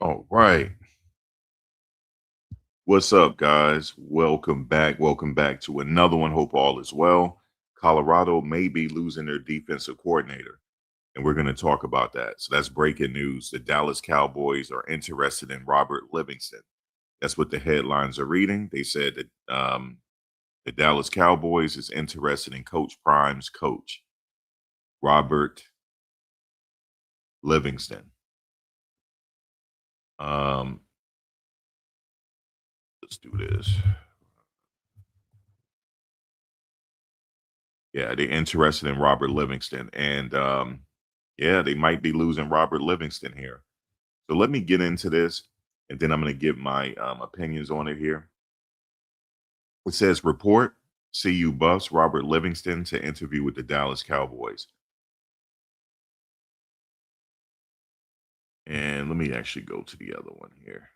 All right. What's up, guys? Welcome back. Welcome back to another one. Hope all is well. Colorado may be losing their defensive coordinator, and we're going to talk about that. So that's breaking news. The Dallas Cowboys are interested in Robert Livingston. That's what the headlines are reading. They said that the Dallas Cowboys is interested in Coach Prime's coach, Robert Livingston. Um, let's do this. Yeah, they're interested in Robert Livingston, and yeah, they might be losing Robert Livingston here. So let me get into this, and then I'm going to give my opinions on it here. It says report CU buffs Robert Livingston to interview with the Dallas Cowboys. And let me actually go to the other one here.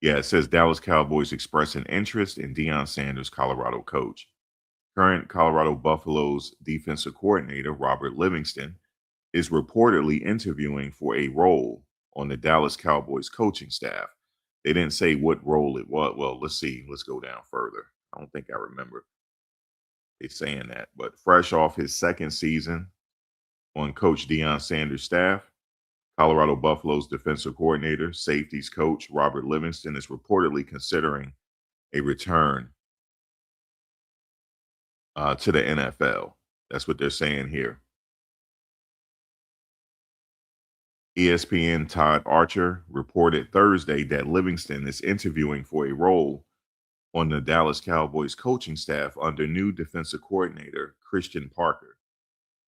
Yeah, it says Dallas Cowboys expressing interest in Deion Sanders, Colorado coach. Current Colorado Buffaloes defensive coordinator Robert Livingston is reportedly interviewing for a role on the Dallas Cowboys coaching staff. They didn't say what role it was. Well, let's see. Let's go down further. I don't think I remember they saying that. But fresh off his second season on Coach Deion Sanders' staff, Colorado Buffaloes defensive coordinator, safeties coach Robert Livingston is reportedly considering a return to the NFL. That's what they're saying here. ESPN Todd Archer reported Thursday that Livingston is interviewing for a role on the Dallas Cowboys coaching staff under new defensive coordinator Christian Parker,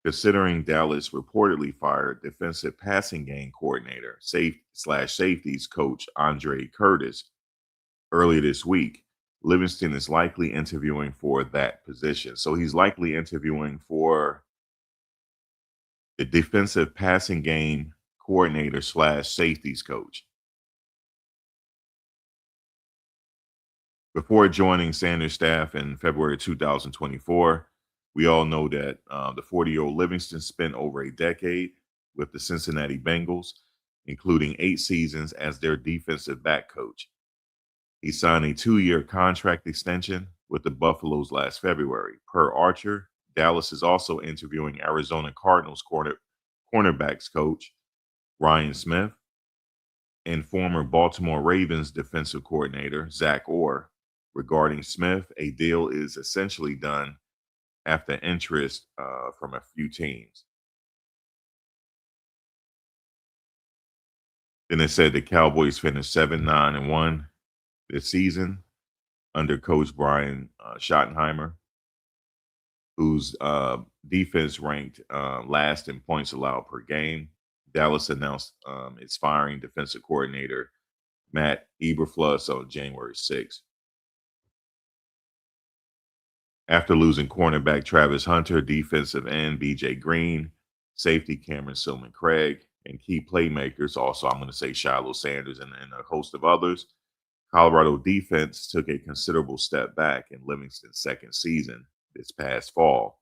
considering Dallas reportedly fired defensive passing game coordinator, safeties coach Andre Curtis earlier this week. Livingston is likely interviewing for that position. So he's likely interviewing for the defensive passing game coordinator slash safeties coach. Before joining Sanders' staff in February 2024, we all know that the 40-year-old Livingston spent over a decade with the Cincinnati Bengals, including 8 seasons as their defensive back coach. He signed a 2-year contract extension with the Buffaloes last February. Per Archer, Dallas is also interviewing Arizona Cardinals cornerbacks coach Ryan Smith and former Baltimore Ravens defensive coordinator Zach Orr. Regarding Smith, a deal is essentially done after interest from a few teams. Then it said the Cowboys finished 7-9-1 this season under coach Brian Schottenheimer, whose defense ranked last in points allowed per game. Dallas announced it's firing defensive coordinator Matt Eberflus on January 6th. After losing cornerback Travis Hunter, defensive end BJ Green, safety Cameron Silman Craig, and key playmakers, also I'm going to say Shiloh Sanders and a host of others, Colorado defense took a considerable step back in Livingston's second season this past fall.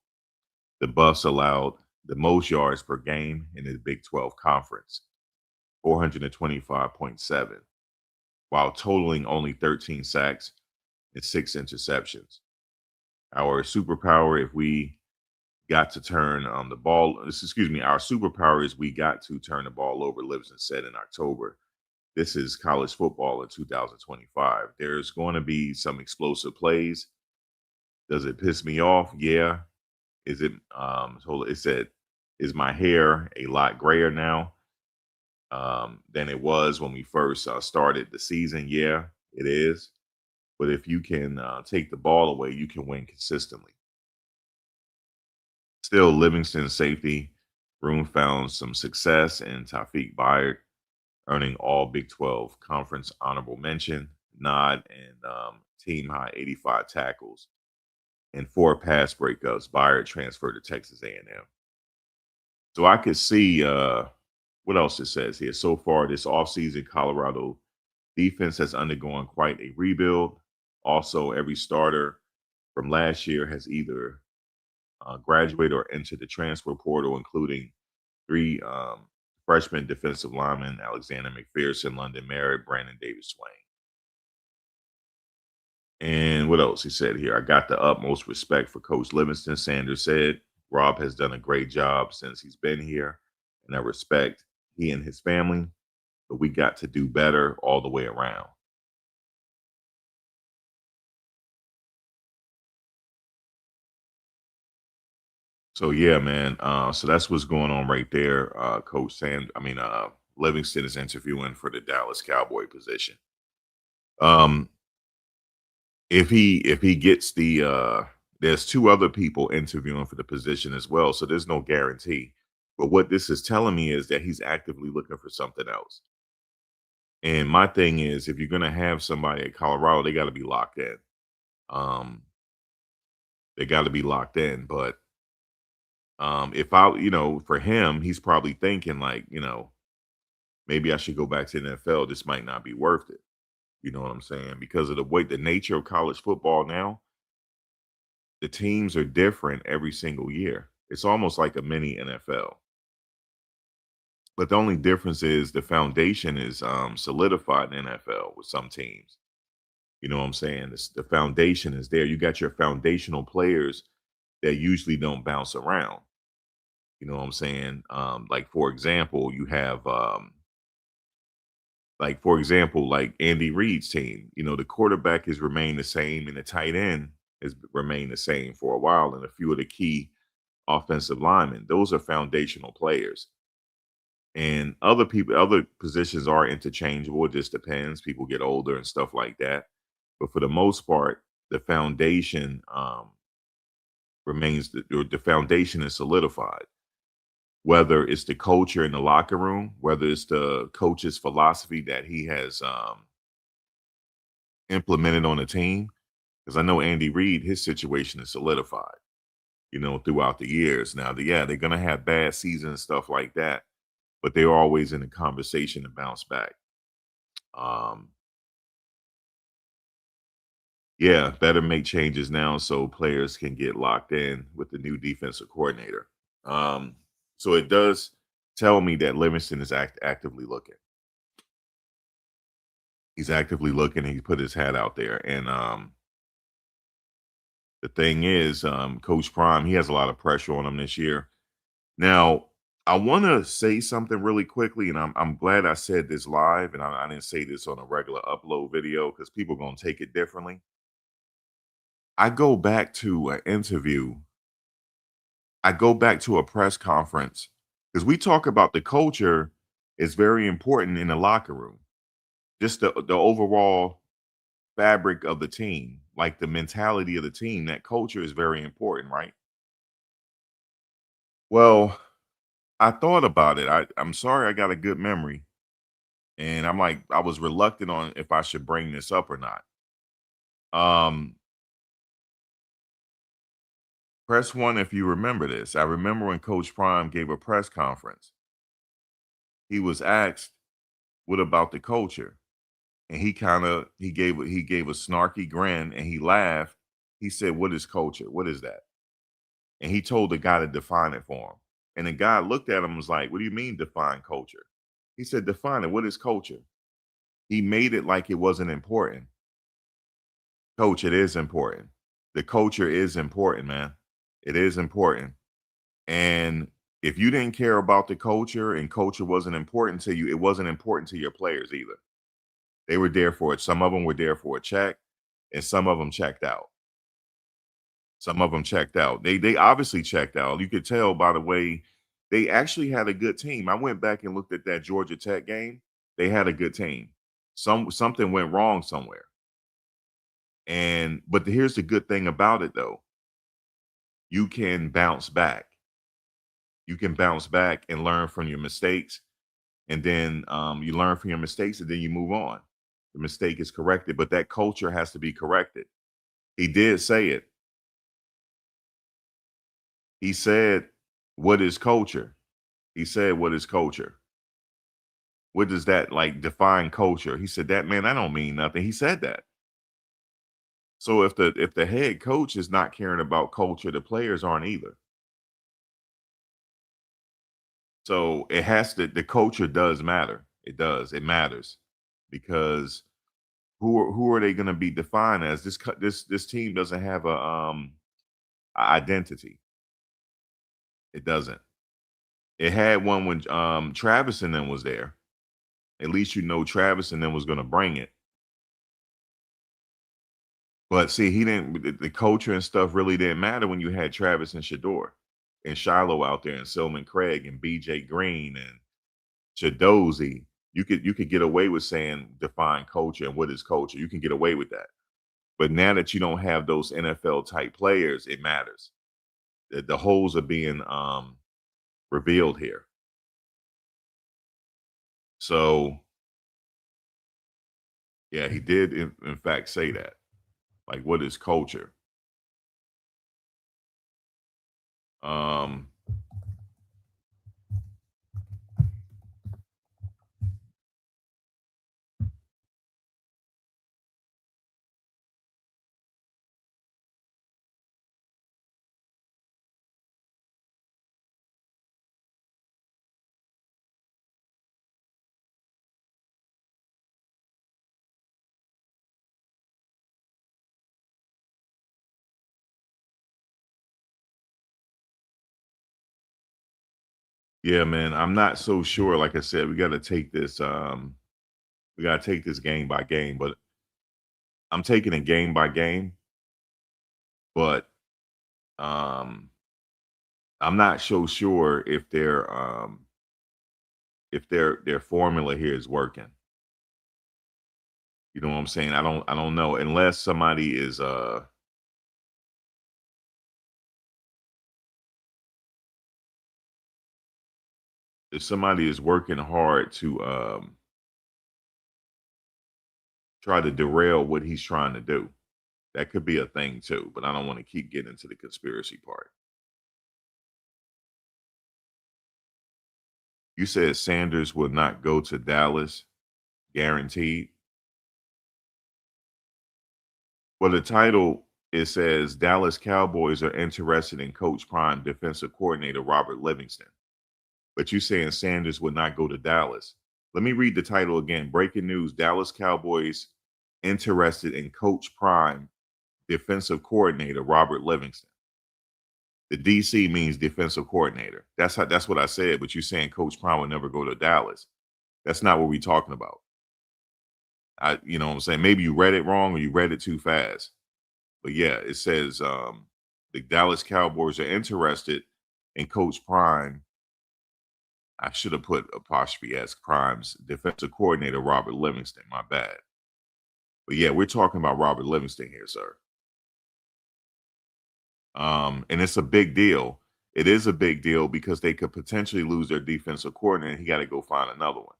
The Buffs allowed the most yards per game in the Big 12 Conference, 425.7, while totaling only 13 sacks and 6 interceptions. Our superpower, if we got to turn the ball, excuse me, our superpower is we got to turn the ball over, Livingston said in October. This is college football in 2025. There's going to be some explosive plays. Does it piss me off? Yeah. Is it, so it said, is my hair a lot grayer now than it was when we first started the season? Yeah, it is. But if you can take the ball away, you can win consistently. Still, Livingston safety room found some success in Taufik Bayard, earning all Big 12 conference honorable mention, nod, and team high 85 tackles and 4 pass breakups. Bayard transferred to Texas A&M. So I could see what else it says here. So far this offseason, Colorado defense has undergone quite a rebuild. Also, every starter from last year has either graduated or entered the transfer portal, including 3 freshman defensive lineman Alexander McPherson, London Merritt, Brandon Davis Swain. And what else he said here? I got the utmost respect for Coach Livingston. Sanders said Rob has done a great job since he's been here, and I respect he and his family, but we got to do better all the way around. So yeah, man. So that's what's going on right there. Livingston is interviewing for the Dallas Cowboy position. Um, if he gets there's two other people interviewing for the position as well, so there's no guarantee. But what this is telling me is that he's actively looking for something else. And my thing is, if you're gonna have somebody at Colorado, they got to be locked in. Um, they got to be locked in. But if I, for him, he's probably thinking like, maybe I should go back to the NFL. This might not be worth it. You know what I'm saying? Because of the nature of college football now, the teams are different every single year. It's almost like a mini NFL. But the only difference is the foundation is solidified in NFL with some teams. You know what I'm saying? The foundation is there. You got your foundational players that usually don't bounce around. You know what I'm saying? Like for example, you have like Andy Reid's team. The quarterback has remained the same, and the tight end has remained the same for a while, and a few of the key offensive linemen. Those are foundational players. And other positions are interchangeable. It just depends. People get older and stuff like that. But for the most part, the foundation the foundation is solidified. Whether it's the culture in the locker room, whether it's the coach's philosophy that he has implemented on the team. Because I know Andy Reid, his situation is solidified, throughout the years. Now, they're going to have bad seasons and stuff like that, but they're always in a conversation to bounce back. Um, yeah, better make changes now so players can get locked in with the new defensive coordinator. So it does tell me that Livingston is actively looking. He's actively looking. And he put his hat out there, and the thing is, Coach Prime, he has a lot of pressure on him this year. Now, I want to say something really quickly, and I'm glad I said this live, and I didn't say this on a regular upload video because people are gonna take it differently. I go back to an interview. I go back to a press conference because we talk about the culture is very important in the locker room. Just the overall fabric of the team, like the mentality of the team. That culture is very important, right? Well, I thought about it. I'm sorry I got a good memory. And I'm like, I was reluctant on if I should bring this up or not. Um, Press one if you remember this. I remember when Coach Prime gave a press conference. He was asked, "What about the culture?" And he gave a snarky grin and he laughed. He said, "What is culture? What is that?" And he told the guy to define it for him. And the guy looked at him and was like, "What do you mean define culture?" He said, "Define it. What is culture?" He made it like it wasn't important. Coach, it is important. The culture is important, man. It is important. And if you didn't care about the culture and culture wasn't important to you, it wasn't important to your players either. They were there for it. Some of them were there for a check, and some of them checked out. Some of them checked out. They obviously checked out. You could tell by the way they actually had a good team. I went back and looked at that Georgia Tech game. They had a good team. Something went wrong somewhere. And but here's the good thing about it though. You can bounce back. You can bounce back and learn from your mistakes. And then you learn from your mistakes and then you move on. The mistake is corrected, but that culture has to be corrected. He did say it. He said, "What is culture?" He said, "What is culture?" What does that like define culture? He said, "That man, I don't mean nothing." He said that. So if the head coach is not caring about culture, the players aren't either. So it has to. The culture does matter. It does. It matters because who are they going to be defined as? This team doesn't have a identity. It doesn't. It had one when Travis and them was there. At least you know Travis and them was going to bring it. But see, he didn't. The culture and stuff really didn't matter when you had Travis and Shador and Shiloh out there and Silman Craig and B.J. Green and Shadozy. You could get away with saying define culture and what is culture. You can get away with that. But now that you don't have those NFL type players, it matters. The holes are being revealed here. So yeah, he did in fact say that. Like, what is culture? Um, yeah, man, I'm not so sure. Like I said, we gotta take this game by game, but I'm taking it game by game, but um I'm not so sure if their formula here is working. You know what I'm saying? I don't know unless somebody is if somebody is working hard to try to derail what he's trying to do. That could be a thing too, but I don't want to keep getting into the conspiracy part. You said Sanders will not go to Dallas, guaranteed. Well, the title, it says Dallas Cowboys are interested in Coach Prime defensive coordinator Robert Livingston. But you saying Sanders would not go to Dallas. Let me read the title again. Breaking news: Dallas Cowboys interested in Coach Prime defensive coordinator Robert Livingston. The DC means defensive coordinator. That's what I said. But you're saying Coach Prime would never go to Dallas. That's not what we're talking about. You know what I'm saying? Maybe you read it wrong or you read it too fast. But yeah, it says the Dallas Cowboys are interested in Coach Prime. I should have put apostrophe S Prime's defensive coordinator Robert Livingston. My bad. But yeah, we're talking about Robert Livingston here, sir. And it's a big deal. It is a big deal because they could potentially lose their defensive coordinator. He got to go find another one.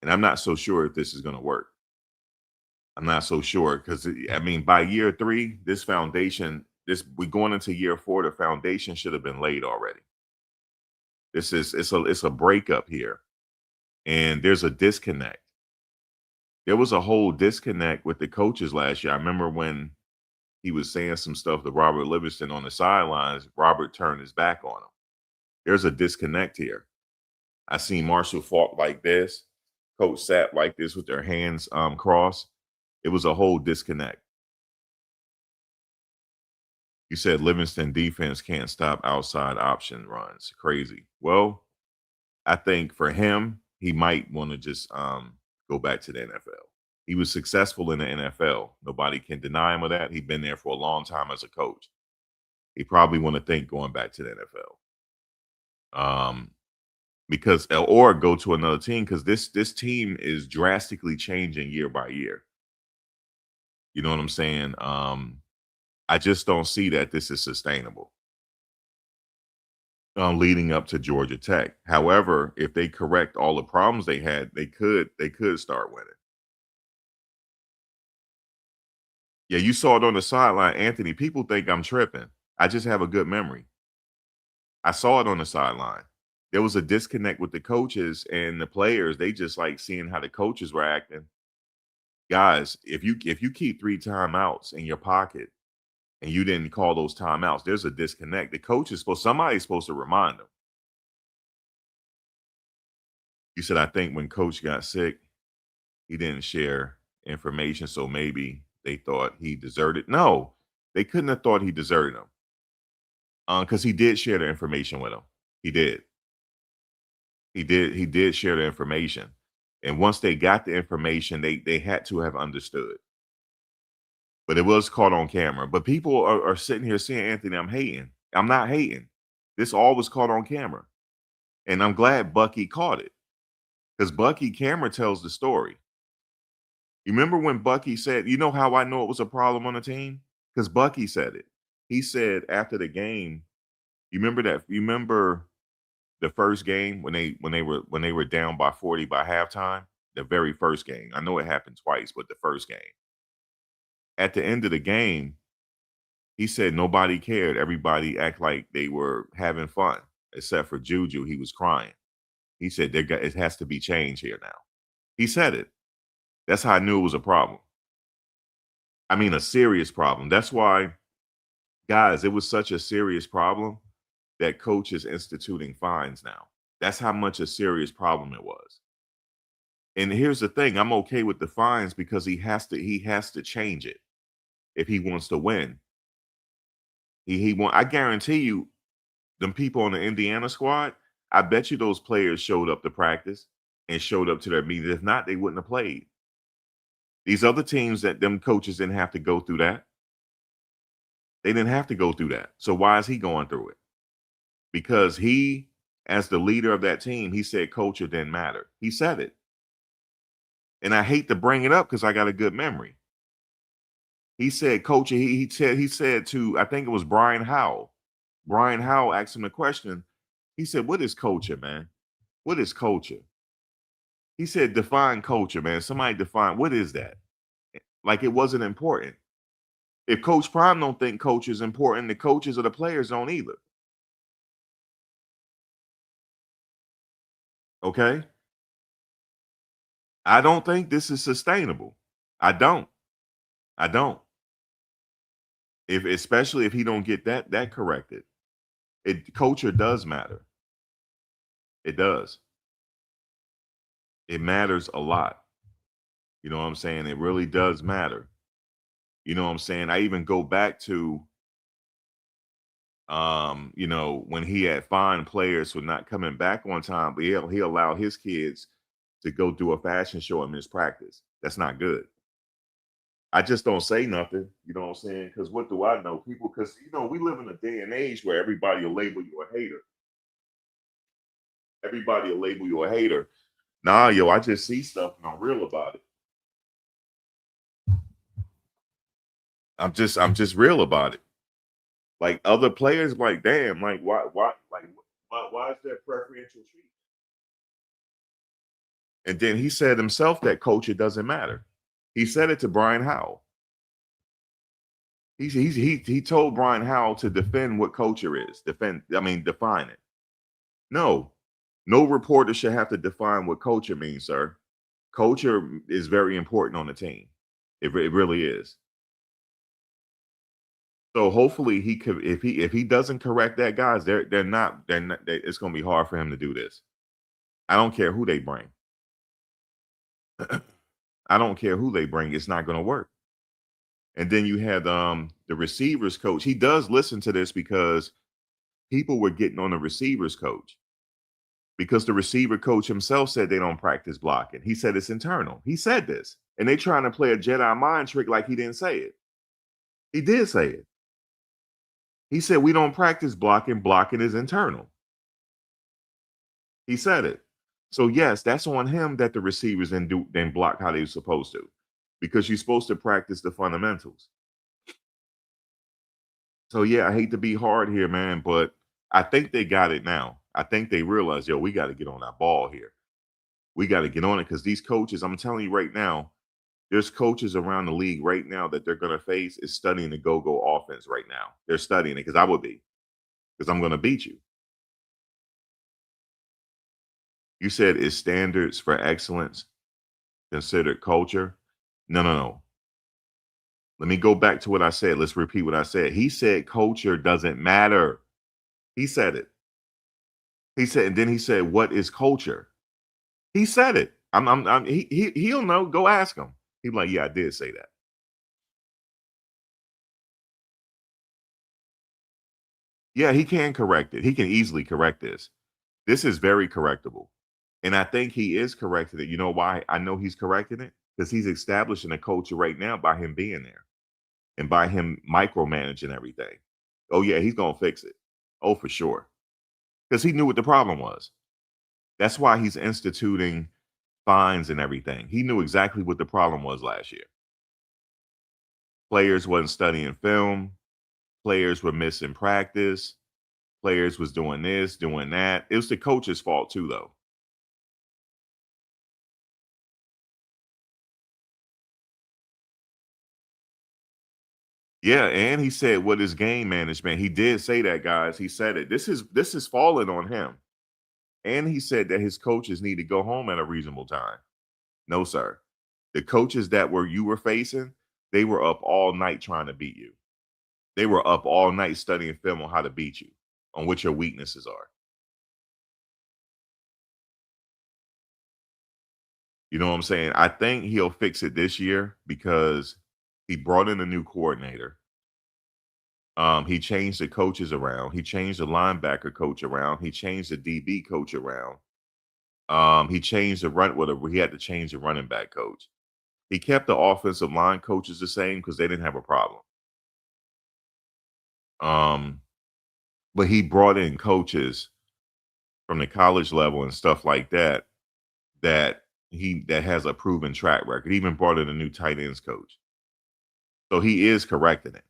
And I'm not so sure if this is going to work. I'm not so sure because I mean, by year 3, this foundation, this we going into year 4, the foundation should have been laid already. It's a breakup here, and there's a disconnect. There was a whole disconnect with the coaches last year. I remember when he was saying some stuff to Robert Livingston on the sidelines. Robert turned his back on him. There's a disconnect here. I seen Marshall Faulk like this, Coach sat like this with their hands crossed. It was a whole disconnect. You said Livingston defense can't stop outside option runs. Crazy. Well, I think for him, he might want to just go back to the NFL. He was successful in the NFL. Nobody can deny him of that. He's been there for a long time as a coach. He probably want to think going back to the NFL. Because or go to another team because this team is drastically changing year by year. You know what I'm saying? I just don't see that this is sustainable. Leading up to Georgia Tech. However, if they correct all the problems they had, they could start winning. Yeah, you saw it on the sideline, Anthony. People think I'm tripping. I just have a good memory. I saw it on the sideline. There was a disconnect with the coaches and the players. They just like seeing how the coaches were acting. Guys, if you keep 3 timeouts in your pocket and you didn't call those timeouts, there's a disconnect. The coach is somebody's supposed to remind them. You said, I think when coach got sick, he didn't share information, so maybe they thought he deserted. No, they couldn't have thought he deserted them. Because he did share the information with them. He did. He did share the information. And once they got the information, they had to have understood. But it was caught on camera. But people are sitting here saying, Anthony, I'm hating. I'm not hating. This all was caught on camera. And I'm glad Bucky caught it. Because Bucky camera tells the story. You remember when Bucky said, you know how I know it was a problem on the team? Because Bucky said it. He said after the game, you remember that? You remember the first game when they were down by 40 by halftime? The very first game. I know it happened twice, but the first game. At the end of the game, he said nobody cared. Everybody act like they were having fun, except for Juju. He was crying. He said it has to be change here now. He said it. That's how I knew it was a problem. I mean, a serious problem. That's why, guys, it was such a serious problem that coach is instituting fines now. That's how much a serious problem it was. And here's the thing, I'm okay with the fines because he has to change it if he wants to win. I guarantee you, them people on the Indiana squad, I bet you those players showed up to practice and showed up to their meetings. If not, they wouldn't have played. These other teams that them coaches didn't have to go through that. They didn't have to go through that. So why is he going through it? Because he, as the leader of that team, he said culture didn't matter. He said it. And I hate to bring it up because I got a good memory. He said, coach, he said to, I think it was Brian Howell. Brian Howell asked him a question. He said, what is culture, man? What is culture? He said, define culture, man. Somebody define, what is that? Like it wasn't important. If Coach Prime don't think culture is important, the coaches or the players don't either. Okay? I don't think this is sustainable. I don't. Especially if he don't get that corrected. Culture does matter. It does. It matters a lot. You know what I'm saying? It really does matter. You know what I'm saying? I even go back to when he had fined players for not coming back on time, but he allowed his kids to go do a fashion show and miss practice. That's not good. I just don't say nothing, you know what I'm saying? Because what do I know? People, because, we live in a day and age where everybody will label you a hater. Everybody will label you a hater. Nah, yo, I just see stuff and I'm real about it. I'm just real about it. Like other players, like, damn, like why is that preferential treatment? And then he said himself that culture doesn't matter. He said it to Brian Howell. He told Brian Howell to defend what culture is. Define it. No reporter should have to define what culture means, sir. Culture is very important on the team. It really is. So hopefully he could, if he doesn't correct that, guys, it's going to be hard for him to do this. I don't care who they bring. I don't care who they bring. It's not going to work. And then you had the receivers coach. He does listen to this because people were getting on the receivers coach because the receiver coach himself said they don't practice blocking. He said it's internal. He said this. And they trying to play a Jedi mind trick like he didn't say it. He did say it. He said we don't practice blocking. Blocking is internal. He said it. So yes, that's on him that the receivers then block how they're supposed to, because you're supposed to practice the fundamentals. So yeah, I hate to be hard here, man, but I think they got it now. I think they realize, yo, we got to get on that ball here. We got to get on it because these coaches, I'm telling you right now, there's coaches around the league right now that they're going to face is studying the go-go offense right now. They're studying it because I would be, because I'm going to beat you. You said is standards for excellence considered culture? No. Let me go back to what I said. Let's repeat what I said. He said culture doesn't matter. He said it. He said, and then he said, what is culture? He said it. He'll know. Go ask him. He'll be like, yeah, I did say that. Yeah, he can correct it. He can easily correct this. This is very correctable. And I think he is correcting it. You know why I know he's correcting it? Because he's establishing a culture right now by him being there and by him micromanaging everything. Oh, yeah, he's going to fix it. Oh, for sure. Because he knew what the problem was. That's why he's instituting fines and everything. He knew exactly what the problem was last year. Players wasn't studying film. Players were missing practice. Players was doing this, doing that. It was the coach's fault too, though. Yeah, and he said what his game management. He did say that, guys. He said it. This is falling on him. And he said that his coaches need to go home at a reasonable time. No, sir. The coaches that you were facing, they were up all night trying to beat you. They were up all night studying film on how to beat you, on what your weaknesses are. You know what I'm saying? I think he'll fix it this year because he brought in a new coordinator. He changed the coaches around. He changed the linebacker coach around. He changed the DB coach around. He changed the run. Well, he had to change the running back coach. He kept the offensive line coaches the same because they didn't have a problem. Um, but he brought in coaches from the college level and stuff like that that has a proven track record. He even brought in a new tight ends coach. So he is correcting it.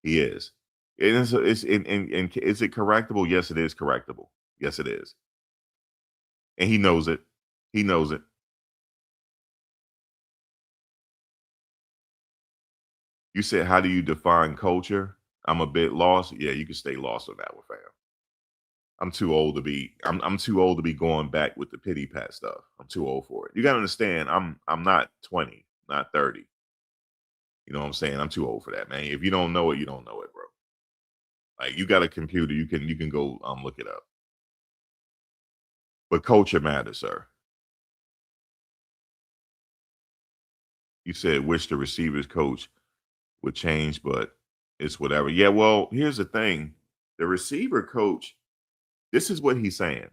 He is. And is it correctable? Yes, it is correctable. Yes, it is. And he knows it. He knows it. You said, how do you define culture? I'm a bit lost. Yeah, you can stay lost on that one, fam. I'm too old to be going back with the pity pat stuff. I'm too old for it. You gotta understand, I'm not 20, not 30. You know what I'm saying? I'm too old for that, man. If you don't know it, you don't know it, bro. Like you got a computer, you can go look it up. But culture matters, sir. You said wish the receivers coach would change, but it's whatever. Yeah, well, here's the thing. The receiver coach, this is what he's saying.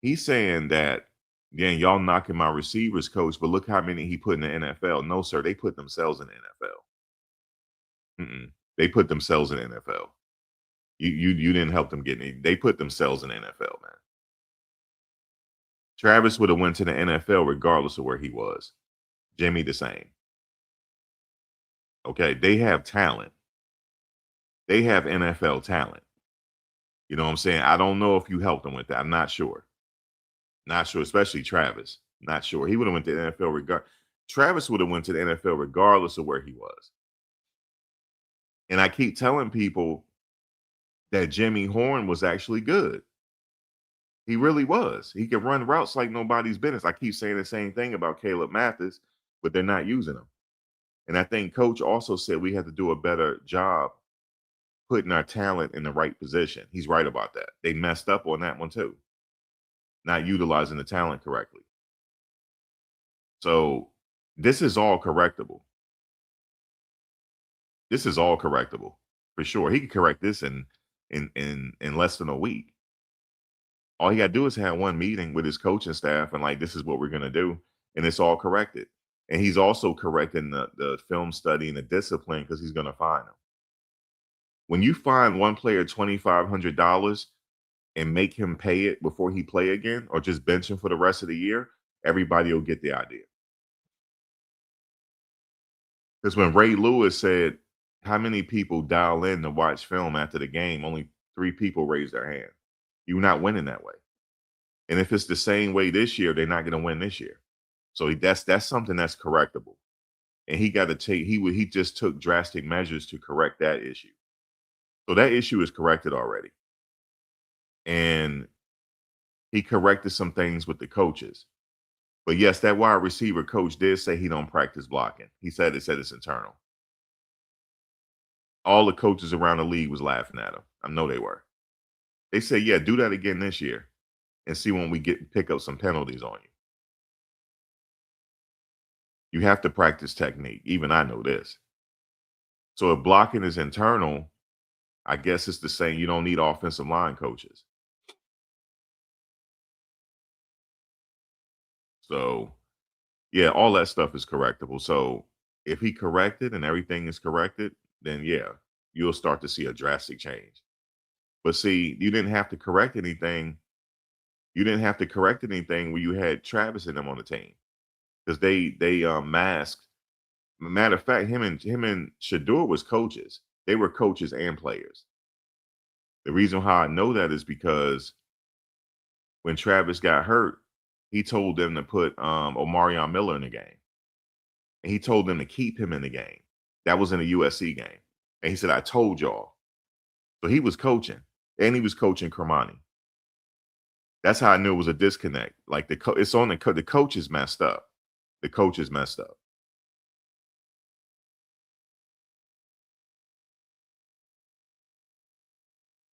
He's saying that, yeah, y'all knocking my receivers coach, but look how many he put in the NFL. No, sir, they put themselves in the NFL. Mm-mm. They put themselves in the NFL. You didn't help them get any. They put themselves in the NFL, man. Travis would have went to the NFL regardless of where he was. Jimmy the same. Okay, they have talent. They have NFL talent. You know what I'm saying? I don't know if you helped them with that. I'm not sure. Not sure, especially Travis. Not sure. He would have went to the NFL Travis would have went to the NFL regardless of where he was. And I keep telling people that Jimmy Horn was actually good. He really was. He could run routes like nobody's business. I keep saying the same thing about Caleb Mathis, but they're not using him. And I think Coach also said we have to do a better job putting our talent in the right position. He's right about that. They messed up on that one too, not utilizing the talent correctly. So this is all correctable. This is all correctable for sure. He could correct this in less than a week. All he got to do is have one meeting with his coaching staff and like, this is what we're gonna do, and it's all corrected. And he's also correcting the film study and the discipline because he's gonna fine them. When you find one player $2,500 and make him pay it before he play again, or just bench him for the rest of the year, everybody will get the idea. Because when Ray Lewis said, "How many people dial in to watch film after the game?" Only 3 people raised their hand. You're not winning that way. And if it's the same way this year, they're not going to win this year. So that's something that's correctable. And he got to take he just took drastic measures to correct that issue. So that issue is corrected already. And he corrected some things with the coaches. But yes, that wide receiver coach did say he don't practice blocking. He said it's internal. All the coaches around the league was laughing at him. I know they were. They said, yeah, do that again this year. and see when we pick up some penalties on you. You have to practice technique. Even I know this. So if blocking is internal, I guess it's the same. You don't need offensive line coaches. So yeah, all that stuff is correctable. So if he corrected and everything is corrected, then yeah, you'll start to see a drastic change. But see, you didn't have to correct anything. You didn't have to correct anything when you had Travis and them on the team because they masked. Matter of fact, him and Shador was coaches. They were coaches and players. The reason how I know that is because when Travis got hurt, he told them to put Omarion Miller in the game. And he told them to keep him in the game. That was in a USC game. And he said, I told y'all. So he was coaching. And he was coaching Kermani. That's how I knew it was a disconnect. Like it's on the coaches messed up. The coaches messed up.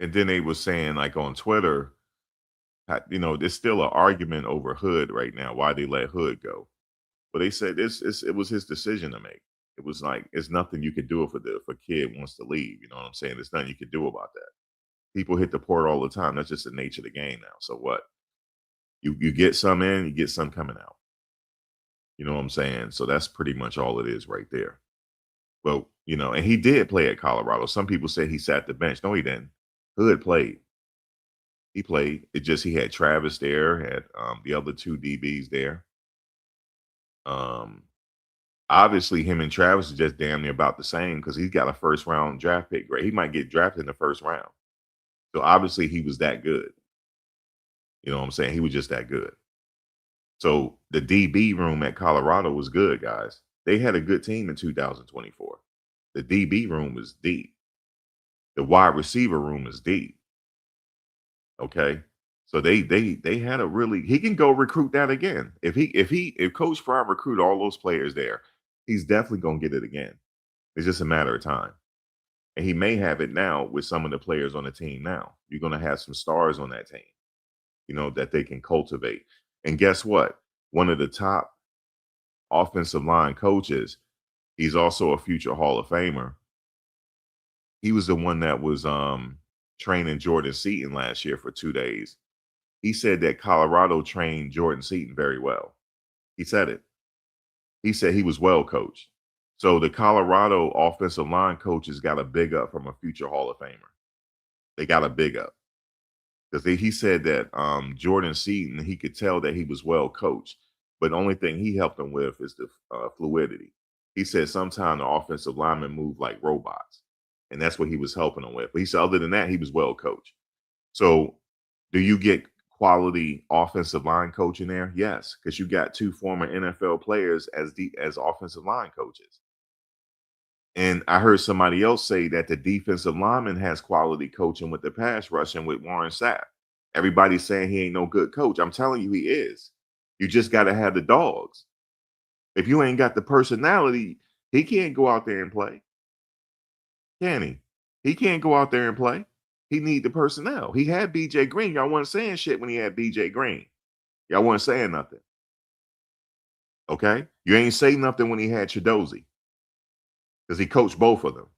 And then they was saying like on Twitter, there's still an argument over Hood right now, why they let Hood go. But they said it was his decision to make. It was like it's nothing you could do if a kid wants to leave. You know what I'm saying? There's nothing you could do about that. People hit the portal all the time. That's just the nature of the game now. So what? You get some in, you get some coming out. You know what I'm saying? So that's pretty much all it is right there. Well, and he did play at Colorado. Some people say he sat the bench. No, he didn't. Hood played. He played. It just he had Travis there, had the other two DBs there. Obviously, him and Travis is just damn near about the same because he's got a first round draft pick. Right, he might get drafted in the first round. So obviously, he was that good. You know what I'm saying? He was just that good. So the DB room at Colorado was good, guys. They had a good team in 2024. The DB room is deep. The wide receiver room is deep. Okay. So they had a really he can go recruit that again. If Coach Prime recruit all those players there, he's definitely gonna get it again. It's just a matter of time. And he may have it now with some of the players on the team now. You're gonna have some stars on that team, that they can cultivate. And guess what? One of the top offensive line coaches, he's also a future Hall of Famer. He was the one that was training Jordan Seaton last year for 2 days. He said that Colorado trained Jordan Seaton very well. He said it. He said he was well coached. So the Colorado offensive line coaches got a big up from a future Hall of Famer. They got a big up. Because he said that Jordan Seaton, he could tell that he was well coached. But the only thing he helped him with is the fluidity. He said sometimes the offensive linemen move like robots. And that's what he was helping him with. But he said other than that, he was well coached. So do you get quality offensive line coaching there? Yes, because you got two former NFL players as offensive line coaches. And I heard somebody else say that the defensive lineman has quality coaching with the pass rushing with Warren Sapp. Everybody's saying he ain't no good coach. I'm telling you, he is. You just got to have the dogs. If you ain't got the personality, he can't go out there and play. Can he? He can't go out there and play. He need the personnel. He had BJ Green. Y'all wasn't saying shit when he had BJ Green. Y'all wasn't saying nothing. Okay? You ain't say nothing when he had Chidozie. Because he coached both of them.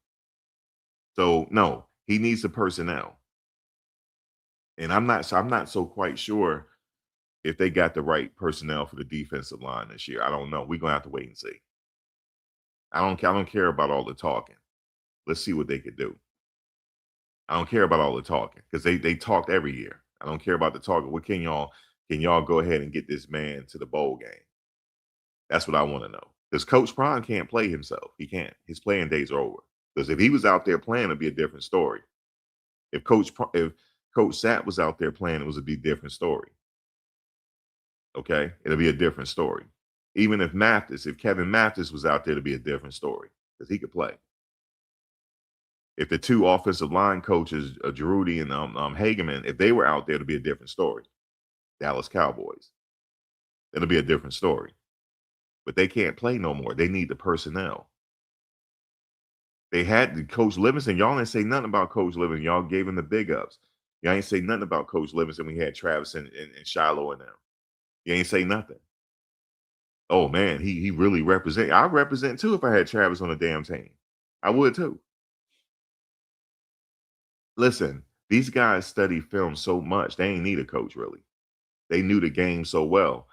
So no, he needs the personnel. And I'm not so quite sure if they got the right personnel for the defensive line this year. I don't know. We're gonna have to wait and see. I don't care about all the talking. Let's see what they could do. I don't care about all the talking because they talked every year. I don't care about the talking. What can y'all go ahead and get this man to the bowl game? That's what I want to know. Because Coach Prime can't play himself. He can't. His playing days are over. Because if he was out there playing, it'd be a different story. If Coach Sapp was out there playing, it would be a different story. Okay, it'll be a different story. Even if Kevin Mathis was out there, it'd be a different story because he could play. If the two offensive line coaches, Giroudi and Hageman, if they were out there, it'd be a different story. Dallas Cowboys. It'll be a different story. But they can't play no more. They need the personnel. They had Coach Livingston. Y'all didn't say nothing about Coach Livingston. Y'all gave him the big ups. You ain't say nothing about Coach Livingston when he had Travis and Shiloh in them. You ain't say nothing. Oh man, he really represent. I represent too if I had Travis on the damn team. I would too. Listen, these guys study film so much, they ain't need a coach really. They knew the game so well.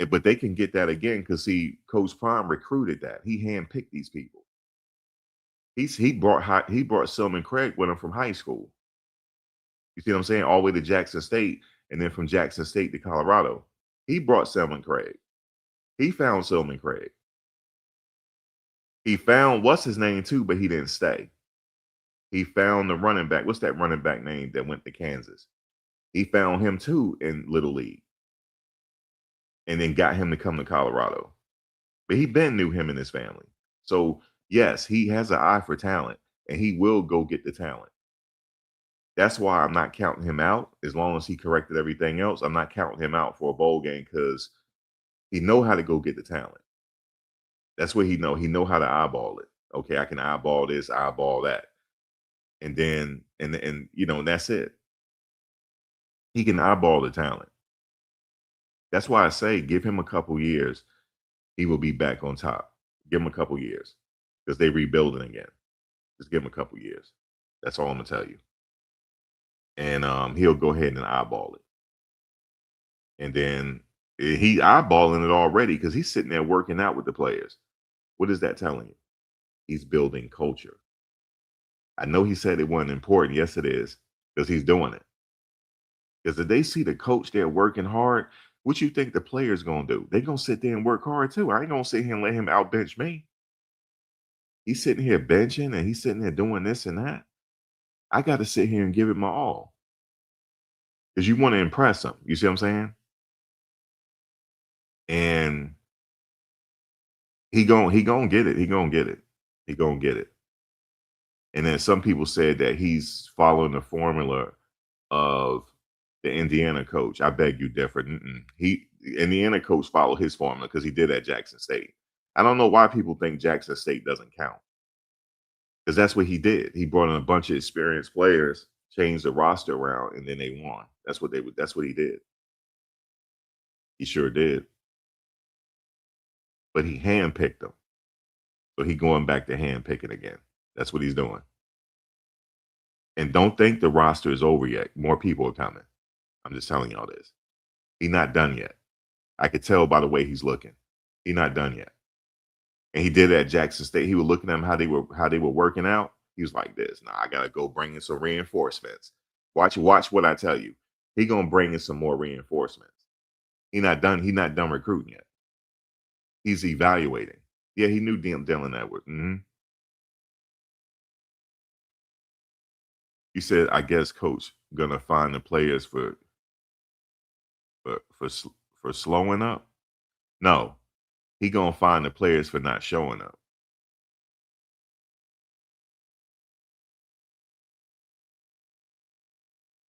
But they can get that again because see, Coach Prime recruited that. He handpicked these people. He brought Selman Craig with him from high school. You see what I'm saying? All the way to Jackson State, and then from Jackson State to Colorado. He brought Selman Craig. He found Selman Craig. He found what's his name too, but he didn't stay. He found the running back. What's that running back name that went to Kansas? He found him too in Little League, and then got him to come to Colorado. But he been knew him and his family. So yes, he has an eye for talent, and he will go get the talent. That's why I'm not counting him out. As long as he corrected everything else, I'm not counting him out for a bowl game because he know how to go get the talent. That's what he know. He know how to eyeball it. Okay, I can eyeball this, eyeball that, and then and you know, and that's it. He can eyeball the talent. That's why I say give him a couple years, he will be back on top. Give him a couple years because they rebuilding again. Just give him a couple years. That's all I'm gonna tell you. And he'll go ahead and eyeball it. And then he eyeballing it already because he's sitting there working out with the players. What is that telling you? He's building culture. I know he said it wasn't important. Yes, it is, because he's doing it. Because if they see the coach there working hard, what you think the players gonna do? They gonna sit there and work hard too. I ain't gonna sit here and let him outbench me. He's sitting here benching and he's sitting there doing this and that. I got to sit here and give it my all because you want to impress him. You see what I'm saying? And he gonna get it. He gonna get it. He gonna get it. And then some people said that he's following the formula of the Indiana coach. I beg you differ. He Indiana coach followed his formula because he did at Jackson State. I don't know why people think Jackson State doesn't count because that's what he did. He brought in a bunch of experienced players, changed the roster around, and then they won. That's what they would. That's what he did. He sure did. But he handpicked them. So he going back to handpicking again. That's what he's doing. And don't think the roster is over yet. More people are coming. I'm just telling y'all this. He's not done yet. I could tell by the way he's looking. He's not done yet. And he did it at Jackson State. He was looking at them how they were working out. He was like this. Now I gotta go bring in some reinforcements. Watch what I tell you. He gonna bring in some more reinforcements. He not done recruiting yet. He's evaluating. Yeah, he knew Dylan Edwards. He said, I guess coach gonna find the players for slowing up. No, he gonna find the players for not showing up.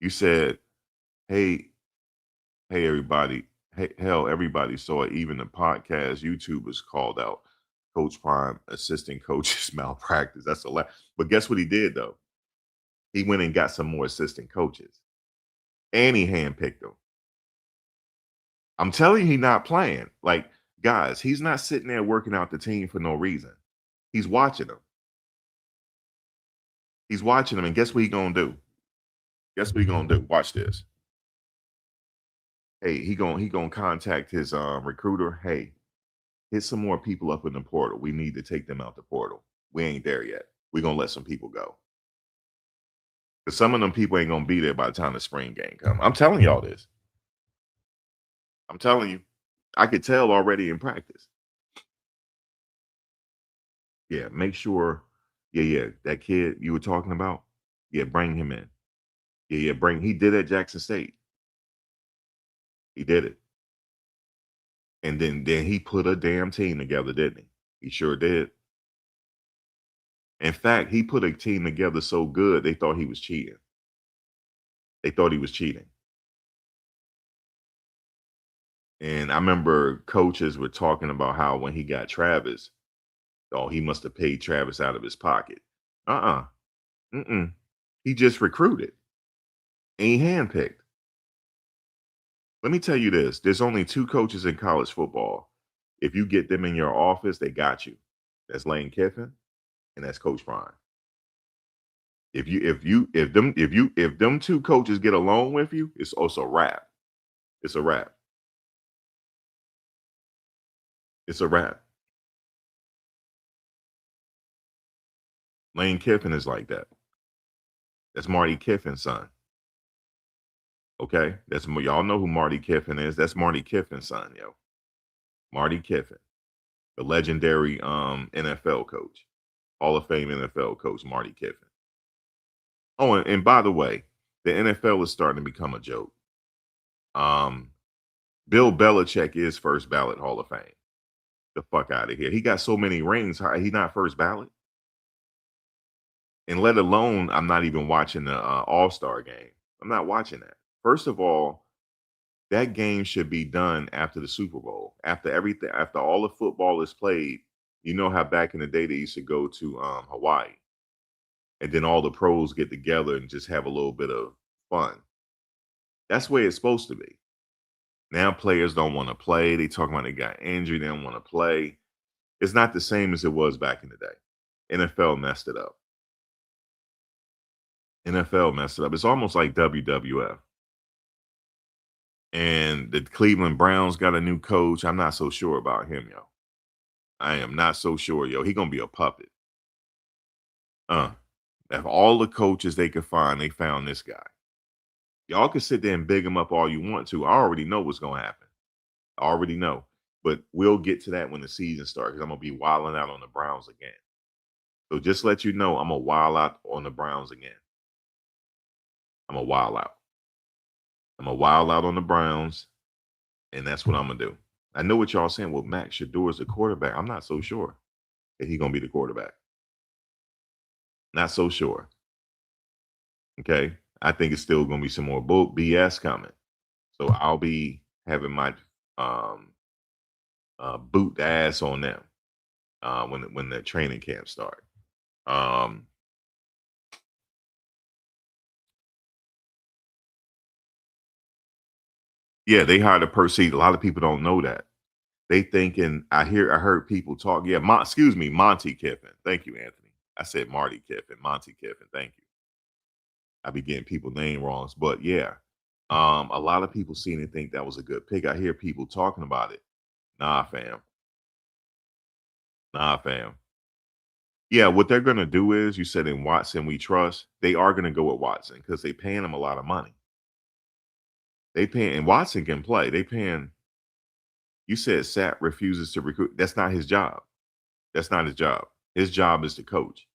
You said, hey everybody, hey hell, everybody saw it. Even the podcast YouTubers called out Coach Prime assistant coaches malpractice. That's a lot. But guess what he did though? He went and got some more assistant coaches, and he handpicked them. I'm telling you, he's not playing. Like, guys, he's not sitting there working out the team for no reason. He's watching them. He's watching them, and guess what he's gonna do? Guess what he's gonna do? Watch this. Hey, he gonna contact his recruiter. Hey, hit some more people up in the portal. We need to take them out the portal. We ain't there yet. We're gonna let some people go. Because some of them people ain't gonna be there by the time the spring game come. I'm telling y'all this. I'm telling you. I could tell already in practice. Yeah, make sure. Yeah. That kid you were talking about. Yeah, bring him in. Yeah. He did at Jackson State. He did it. And then he put a damn team together, didn't he? He sure did. In fact, he put a team together so good they thought he was cheating. They thought he was cheating. And I remember coaches were talking about how when he got Travis, oh, he must have paid Travis out of his pocket. Mm-mm. He just recruited. Ain't handpicked. Let me tell you this. There's only two coaches in college football. If you get them in your office, they got you. That's Lane Kiffin and that's Coach Prime. If them two coaches get along with you, it's also a wrap. It's a wrap. It's a wrap. Lane Kiffin is like that. That's Marty Kiffin's son. Okay, y'all know who Marty Kiffin is. That's Marty Kiffin's son, yo. Marty Kiffin, the legendary NFL coach, Hall of Fame NFL coach, Marty Kiffin. Oh, and by the way, the NFL is starting to become a joke. Um, Bill Belichick is first ballot Hall of Fame. The fuck out of here. He got so many rings. How he not first ballot? And let alone, I'm not even watching the All-Star game. I'm not watching that. First of all, that game should be done after the Super Bowl. After everything, after all the football is played, you know how back in the day they used to go to Hawaii. And then all the pros get together and just have a little bit of fun. That's the way it's supposed to be. Now players don't want to play. They talking about they got injured, they don't want to play. It's not the same as it was back in the day. NFL messed it up. NFL messed it up. It's almost like WWF. And the Cleveland Browns got a new coach. I'm not so sure about him, yo. I am not so sure, yo. He gonna be a puppet. Of all the coaches they could find, they found this guy. Y'all can sit there and big him up all you want to. I already know what's gonna happen. I already know. But we'll get to that when the season starts because I'm gonna be wilding out on the Browns again. So just let you know, I'm gonna wild out on the Browns again. I'm gonna wild out. I'm gonna wild out on the Browns, and that's what I'm gonna do. I know what y'all saying. Well, Max Shador is the quarterback. I'm not so sure that he's gonna be the quarterback. Not so sure. Okay. I think it's still gonna be some more BS coming. So I'll be having my um boot the ass on them when the training camp start. Um yeah, they hired a Percy. A lot of people don't know that. They thinking I heard people talk. Yeah, excuse me, Monty Kiffin. Thank you, Anthony. I said Marty Kiffin, Monty Kiffin. Thank you. I be getting people name wrongs, but yeah. A lot of people seen and think that was a good pick. I hear people talking about it. Nah, fam. Nah, fam. Yeah, what they're gonna do is you said in Watson we trust. They are gonna go with Watson because they paying him a lot of money. They paying and Watson can play. They paying. You said Sat refuses to recruit. That's not his job. That's not his job. His job is to coach.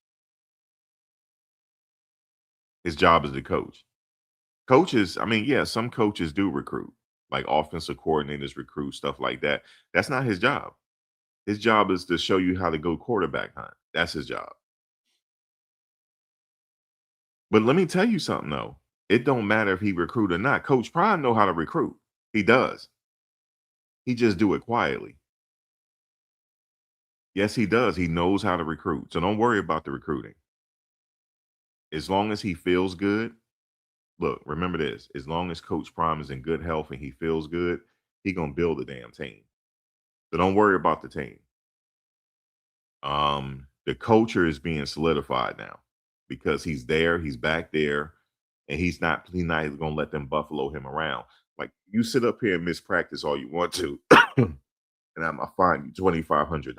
His job is to coach. Coaches, I mean, yeah, some coaches do recruit, like offensive coordinators recruit, stuff like that. That's not his job. His job is to show you how to go quarterback hunt. That's his job. But let me tell you something though. It don't matter if he recruit or not. Coach Prime know how to recruit. He does. He just do it quietly. Yes, he does. He knows how to recruit. So don't worry about the recruiting. As long as he feels good, look, remember this. As long as Coach Prime is in good health and he feels good, he gonna build a damn team. So don't worry about the team. The culture is being solidified now because he's there, he's back there, and he's not even gonna let them buffalo him around. Like you sit up here and mispractice all you want to, and I'm gonna fine you $2,500.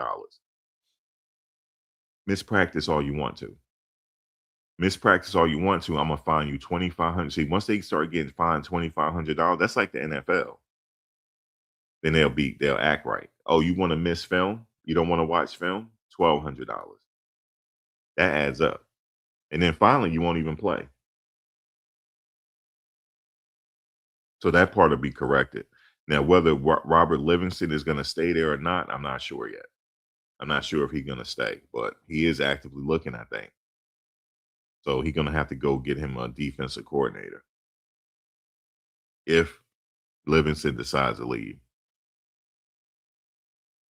Mispractice all you want to. Mispractice all you want to. I'm gonna fine you 2,500. See, once they start getting fined $2,500, that's like the NFL. Then they'll act right. Oh, you want to miss film? You don't want to watch film? $1,200. That adds up. And then finally, you won't even play. So that part will be corrected. Now, whether Robert Livingston is going to stay there or not, I'm not sure yet. I'm not sure if he's going to stay, but he is actively looking, I think. So he's going to have to go get him a defensive coordinator if Livingston decides to leave.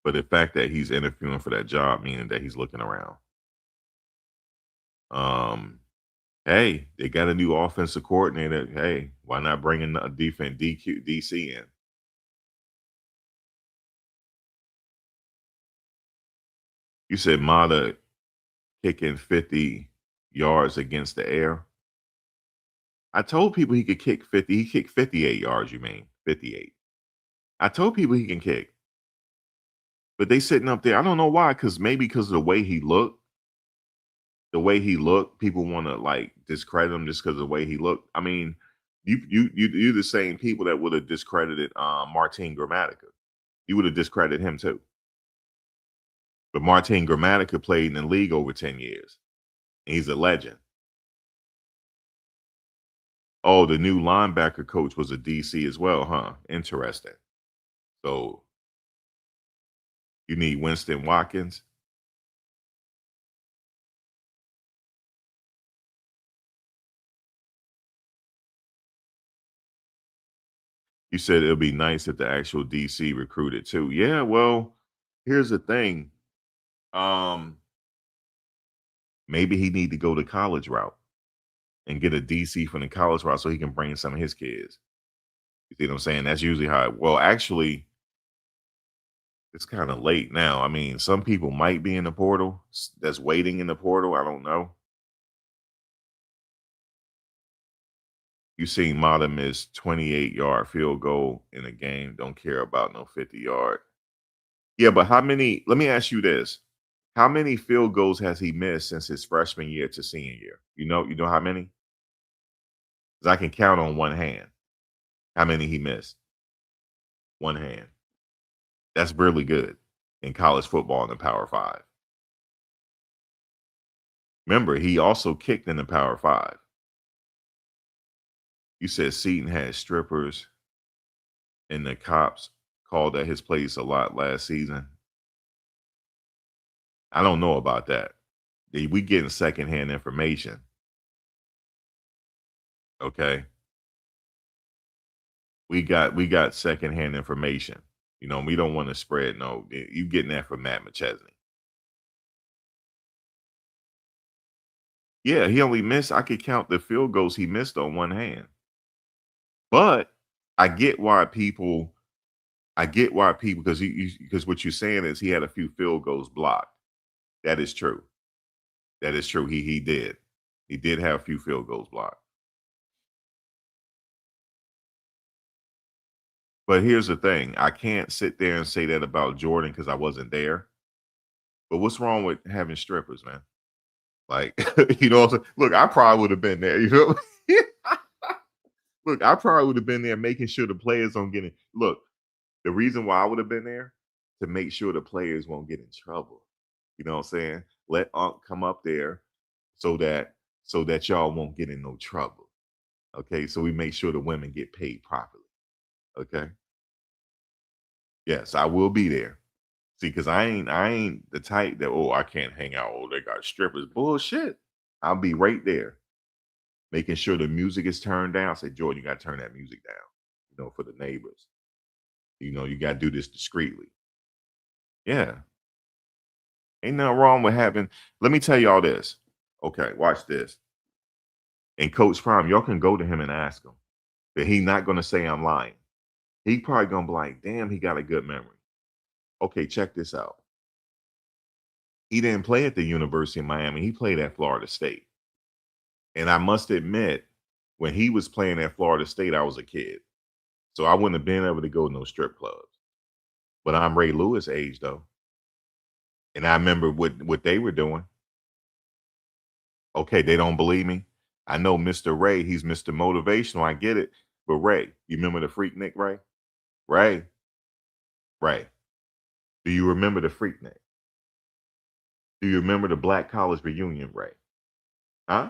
But the fact that he's interviewing for that job, meaning that he's looking around. Um, Hey, they got a new offensive coordinator. Hey, why not bring in a defense DC in? You said Mata kicking 50 yards against the air. I told people he could kick 50. He kicked 58 yards, you mean? 58. I told people he can kick, but they sitting up there. I don't know why, because maybe because of the way he looked. The way he looked, people want to like discredit him just because of the way he looked. I mean, you're the same people that would have discredited Martin Gramatica. You would have discredited him too. But Martin Gramatica played in the league over 10 years. And he's a legend. Oh, the new linebacker coach was a DC as well, huh? Interesting. So you need Winston Watkins. You said it'll be nice if the actual DC recruited too. Yeah, well, here's the thing. Um, Maybe he need to go the college route and get a DC from the college route so he can bring some of his kids. You see what I'm saying? That's usually how well, actually, it's kind of late now. I mean, some people might be in the portal that's waiting in the portal. I don't know. You seen Mata miss 28-yard field goal in a game. Don't care about no 50-yard. Yeah, but how many? Let me ask you this: how many field goals has he missed since his freshman year to senior year? You know how many? 'Cause I can count on one hand how many he missed. One hand. That's really good in college football in the Power Five. Remember, he also kicked in the Power Five. You said Seton had strippers and the cops called at his place a lot last season. I don't know about that. We getting secondhand information. Okay. We got secondhand information. You know, we don't want to spread no. You getting that from Matt McChesney? Yeah, he only missed. I could count the field goals he missed on one hand. But I get why people. I get why people because because what you're saying is he had a few field goals blocked. That is true. That is true. He did. He did have a few field goals blocked. But here's the thing. I can't sit there and say that about Jordan because I wasn't there. But what's wrong with having strippers, man? Like, you know, look, I probably would have been there. You know, look, I probably would have been there making sure the players don't get in. Look, the reason why I would have been there to make sure the players won't get in trouble. You know what I'm saying? Let Unc come up there so that y'all won't get in no trouble. Okay, so we make sure the women get paid properly. Okay. Yes, I will be there. See, because I ain't the type that I can't hang out. Oh, they got strippers. Bullshit. I'll be right there, making sure the music is turned down. Say, Jordan, you gotta turn that music down, for the neighbors. You gotta do this discreetly. Yeah. Ain't nothing wrong with having let me tell y'all this. Okay, watch this. And Coach Prime, y'all can go to him and ask him. But he not gonna say I'm lying. He probably gonna be like, damn, he got a good memory. Okay, check this out. He didn't play at the University of Miami. He played at Florida State. And I must admit, when he was playing at Florida State, I was a kid. So I wouldn't have been able to go to no strip clubs. But I'm Ray Lewis age though. And I remember what they were doing. Okay, they don't believe me. I know Mr. Ray, he's Mr. Motivational. I get it. But Ray, you remember the Freaknik, Ray? Ray, Ray. Do you remember the Freaknik? Do you remember the Black College reunion, Ray? Huh?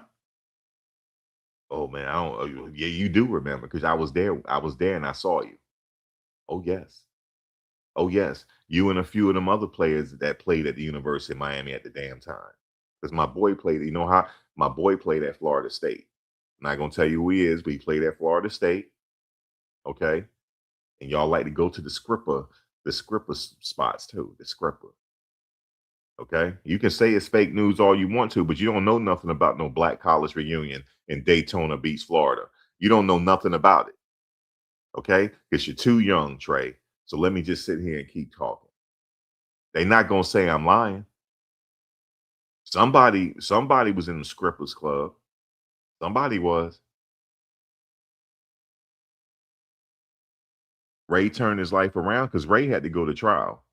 Oh man, I don't. Yeah, you do remember because I was there. I was there and I saw you. Oh yes. Oh yes. You and a few of them other players that played at the University of Miami at the damn time. Because my boy played. You know how my boy played at Florida State. I'm not gonna tell you who he is, but he played at Florida State. Okay, and y'all like to go to the Scripper spots too. The Scripper. Okay, you can say it's fake news all you want to, but you don't know nothing about no black college reunion in Daytona Beach, Florida. You don't know nothing about it. Okay, because you're too young, Trey. So let me just sit here and keep talking. They're not gonna say I'm lying. Somebody was in the Scrippers Club. Somebody was. Ray turned his life around because Ray had to go to trial.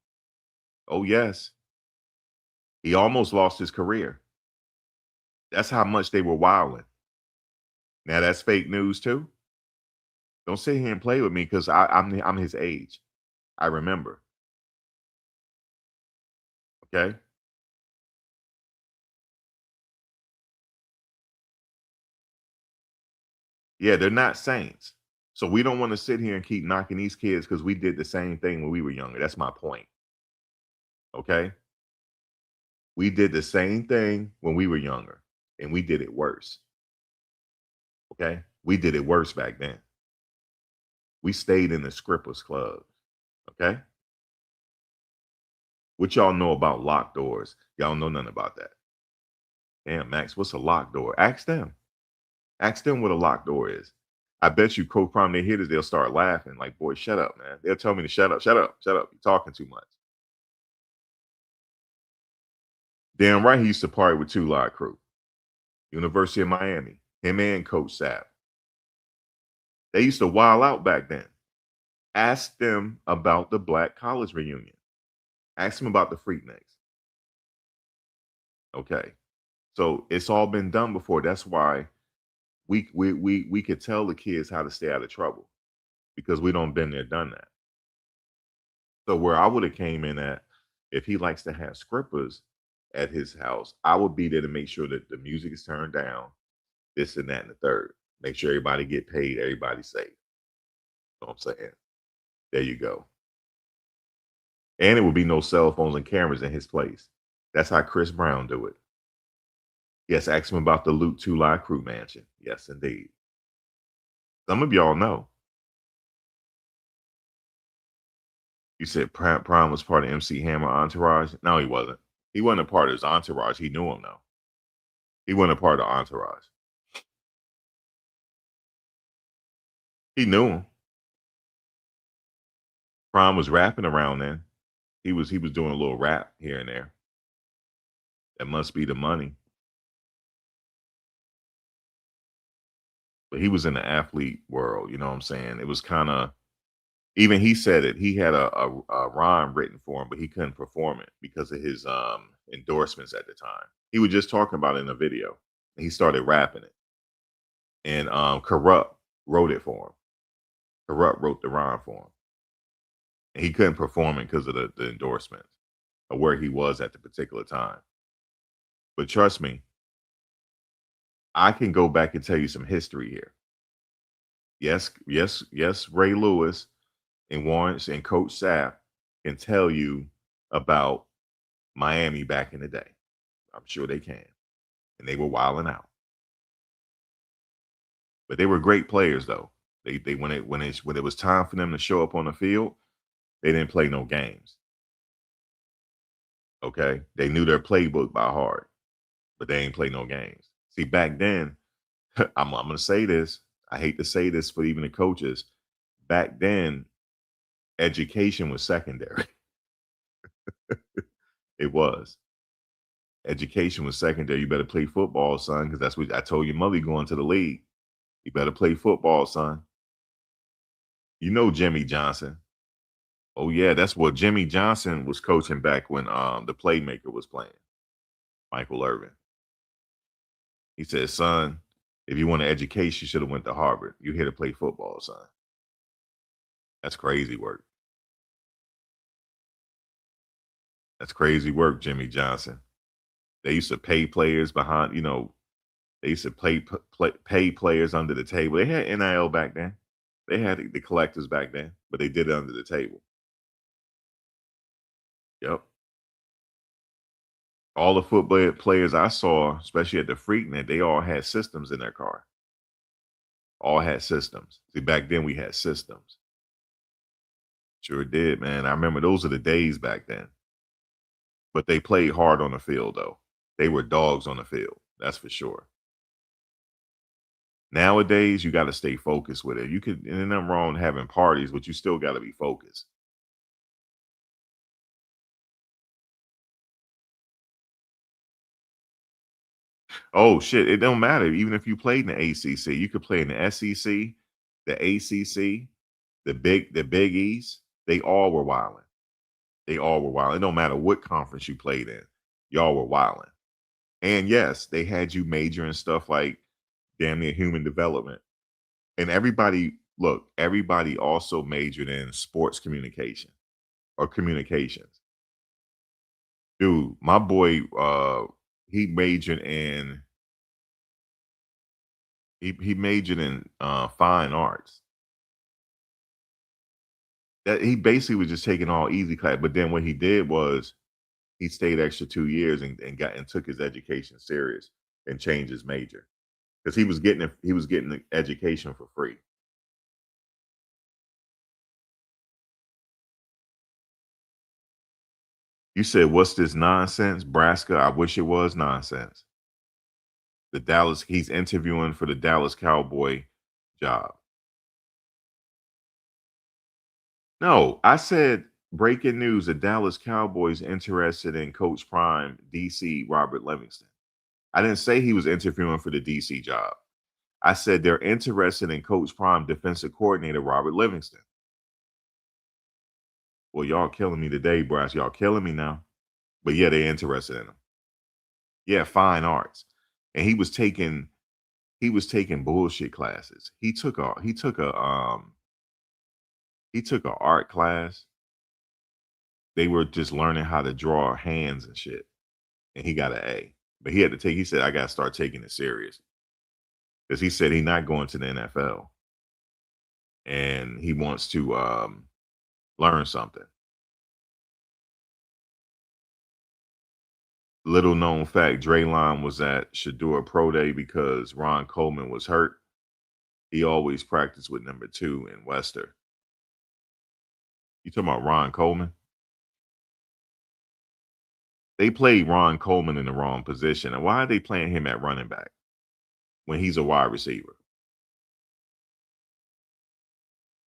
Oh yes, he almost lost his career. That's how much they were wilding. Now that's fake news too. Don't sit here and play with me because I'm his age. I remember. Okay. Yeah, they're not saints. So we don't want to sit here and keep knocking these kids because we did the same thing when we were younger. That's my point. Okay. We did the same thing when we were younger and we did it worse. Okay. We did it worse back then. We stayed in the Scrippers Club. Okay. What y'all know about locked doors? Y'all know nothing about that. Damn, Max, what's a locked door? Ask them. Ask them what a locked door is. I bet you Coach Prime, they hear this, they'll start laughing. Like, boy, shut up, man. They'll tell me to shut up, shut up, shut up. You're talking too much. Damn right he used to party with Two Live Crew, University of Miami. Him and Coach Sapp. They used to wild out back then. Ask them about the Black College reunion. Ask them about the Freakniks. Okay. So it's all been done before. That's why we could tell the kids how to stay out of trouble because we don't been there, done that. So where I would have came in at, if he likes to have scrippers at his house, I would be there to make sure that the music is turned down, this and that and the third. Make sure everybody get paid, everybody's safe. You know what I'm saying? There you go. And it would be no cell phones and cameras in his place. That's how Chris Brown do it. Yes, ask him about the Luke 2 Live Crew mansion. Yes, indeed. Some of y'all know. You said Prime was part of MC Hammer entourage. No, he wasn't. He wasn't a part of his entourage. He knew him though. He wasn't a part of entourage. He knew him. Prime was rapping around then. He was doing a little rap here and there. That must be the money. But he was in the athlete world. You know what I'm saying? It was kind of, even he said it. He had a rhyme written for him, but he couldn't perform it because of his endorsements at the time. He was just talking about it in a video. He started rapping it, and Corrupt wrote it for him. Corrupt wrote the rhyme for him, and he couldn't perform it because of the endorsements or where he was at the particular time. But trust me, I can go back and tell you some history here. Yes, yes, yes. Ray Lewis and Warrants and Coach Sapp can tell you about Miami back in the day. I'm sure they can. And they were wilding out. But they were great players though. They when it was time for them to show up on the field, they didn't play no games. Okay. They knew their playbook by heart, but they ain't play no games. See, back then, I'm gonna say this. I hate to say this for even the coaches. Back then, education was secondary. It was. Education was secondary. You better play football, son, because that's what I told your mother going to the league. You better play football, son. You know Jimmy Johnson. Oh yeah, that's what Jimmy Johnson was coaching back when the playmaker was playing, Michael Irvin. He said, son, if you want an education, you should have went to Harvard. You're here to play football, son. That's crazy work. That's crazy work, Jimmy Johnson. They used to pay players behind, they used to pay players under the table. They had NIL back then. They had the collectors back then, but they did it under the table. Yep. All the football players I saw, especially at the Freaknet, they all had systems in their car. All had systems. See, back then we had systems. Sure did, man. I remember those are the days back then. but they played hard on the field, though. They were dogs on the field. That's for sure. Nowadays, you got to stay focused with it. You could, and nothing wrong having parties, but you still got to be focused. Oh shit, it don't matter. Even if you played in the ACC, you could play in the SEC, the ACC, the Big East. They all were wilding. They all were wilding. It don't matter what conference you played in. Y'all were wilding. And yes, they had you major in stuff like damn near human development. And everybody, look, everybody also majored in sports communication or communications. Dude, my boy, he majored in he majored in fine arts. That he basically was just taking all easy class. But then what he did was he stayed extra 2 years and got and took his education serious and changed his major because he was getting the education for free. You said, "What's this nonsense, Braska?" I wish it was nonsense. He's interviewing for the Dallas Cowboy job. No, I said breaking news: the Dallas Cowboys interested in Coach Prime DC Robert Livingston. I didn't say he was interviewing for the DC job. I said they're interested in Coach Prime defensive coordinator Robert Livingston. Well, y'all killing me today, Brass. Y'all killing me now. But yeah, they're interested in him. Yeah, fine arts. And he was taking bullshit classes. He took a art class. They were just learning how to draw hands and shit. And he got an A. But he said, I gotta start taking it serious. Because he said he's not going to the NFL. And he wants to learn something. Little known fact, Draylon was at Shador Pro Day because Ron Coleman was hurt. He always practiced with number 2 in Wester. You talking about Ron Coleman? They played Ron Coleman in the wrong position. And why are they playing him at running back when he's a wide receiver?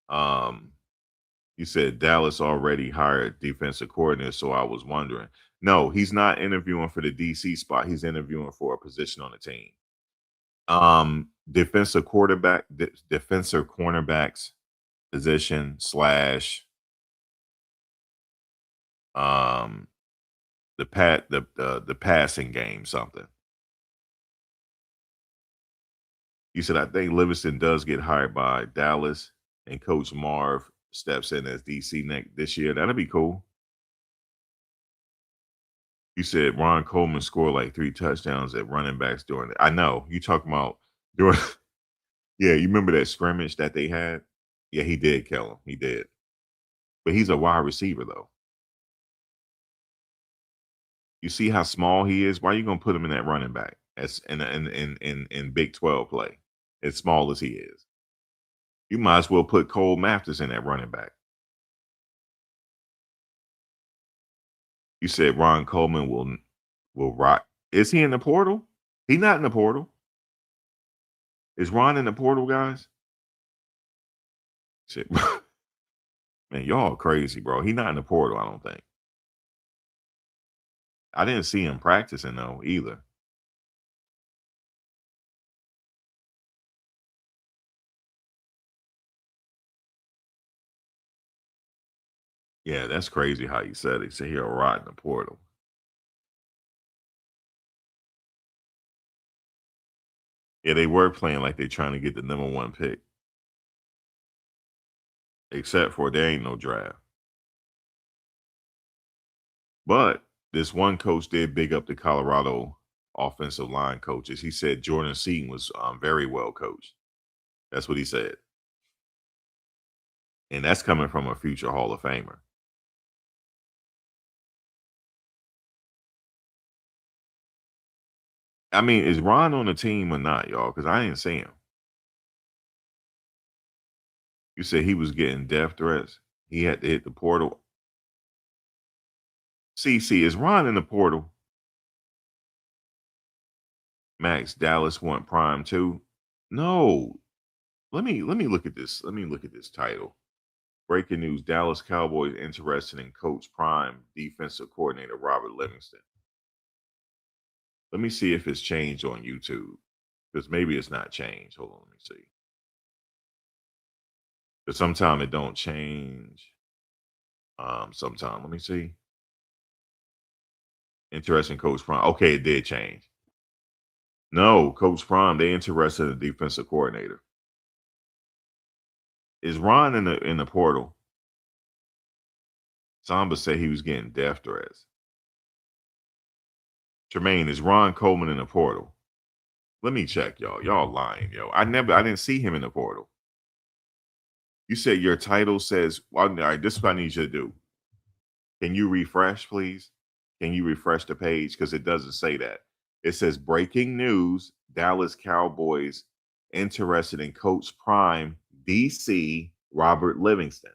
Um, you said Dallas already hired defensive coordinator, so I was wondering. No, he's not interviewing for the DC spot. He's interviewing for a position on the team. Defensive cornerbacks position slash um the passing game something. You said I think Livingston does get hired by Dallas and Coach Marv steps in as DC next this year. That'd be cool. You said Ron Coleman scored like 3 touchdowns at running backs during it. I know you talking about during. Yeah, you remember that scrimmage that they had? Yeah, he did kill him. He did, but he's a wide receiver though. You see how small he is? Why are you gonna put him in that running back? As in Big 12 play, as small as he is. You might as well put Cole Masters in that running back. You said Ron Coleman will rock. Is he in the portal? He not in the portal. Is Ron in the portal, guys? Shit. Man, y'all crazy, bro. He not in the portal, I don't think. I didn't see him practicing though either. Yeah, that's crazy how you said it. So he'll rot in the portal. Yeah, they were playing like they're trying to get the number 1 pick. Except for there ain't no draft. But this one coach did big up the Colorado offensive line coaches. He said Jordan Seaton was very well coached. That's what he said. And that's coming from a future Hall of Famer. I mean, is Ron on the team or not, y'all? Because I didn't see him. You said he was getting death threats. He had to hit the portal. CC, is Ron in the portal? Max, Dallas want Prime too. No. Let me look at this. Let me look at this title. Breaking news: Dallas Cowboys interested in Coach Prime defensive coordinator Robert Livingston. Let me see if it's changed on YouTube, because maybe it's not changed. Hold on, let me see. But sometimes it don't change. Sometime. Let me see. Interesting Coach Prime. Okay, it did change. No, Coach Prime, they interested in a defensive coordinator. Is Ron in the portal? Samba said he was getting death threats. Jermaine, is Ron Coleman in the portal? Let me check, y'all. Y'all lying, yo. I didn't see him in the portal. You said your title says, well, all right, this is what I need you to do. Can you refresh, please? Can you refresh the page? Because it doesn't say that. It says breaking news, Dallas Cowboys interested in Coach Prime, DC, Robert Livingston.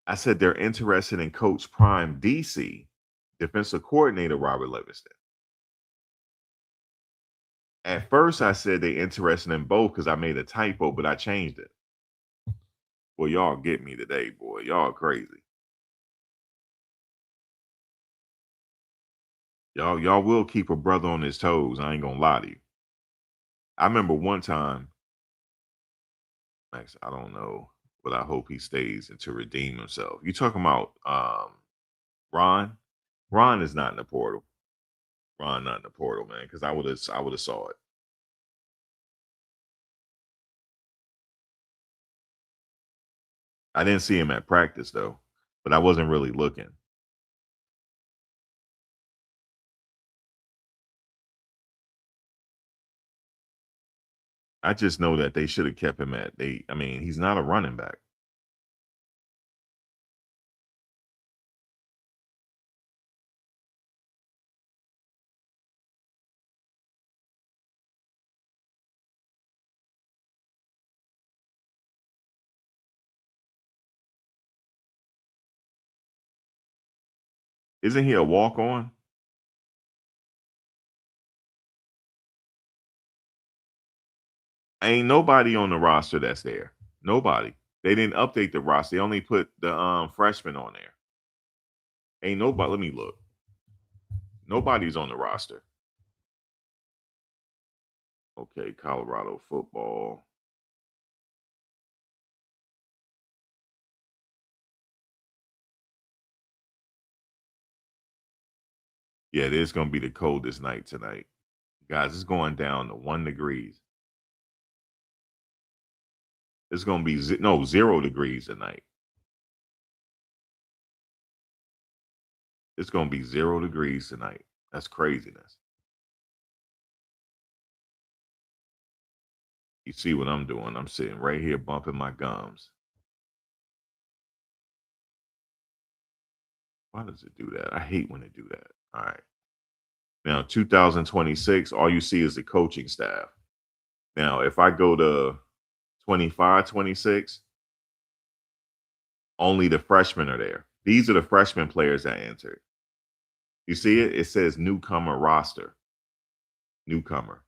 I said they're interested in Coach Prime, DC, defensive coordinator Robert Livingston. At first, I said they interested in both because I made a typo, but I changed it. Well, y'all get me today, boy. Y'all crazy. Y'all will keep a brother on his toes. I ain't gonna lie to you. I remember one time, Max, I don't know, but I hope he stays and to redeem himself. You talking about Ron? Ron is not in the portal. Ron not in the portal, man, because I would have saw it. I didn't see him at practice though, but I wasn't really looking. I just know that they should have kept him at I mean, he's not a running back. Isn't he a walk on? Ain't nobody on the roster that's there. Nobody. They didn't update the roster. They only put the freshman on there. Ain't nobody. Let me look. Nobody's on the roster. Okay, Colorado football. Yeah, it is gonna be the coldest night tonight. Guys, it's going down to 1 degrees. It's gonna be 0 degrees tonight. It's gonna be 0 degrees tonight. That's craziness. You see what I'm doing? I'm sitting right here bumping my gums. Why does it do that? I hate when it do that. All right. Now, 2026, all you see is the coaching staff. Now, if I go to 25, 26, only the freshmen are there. These are the freshman players that entered. You see it? It says newcomer roster. Newcomer.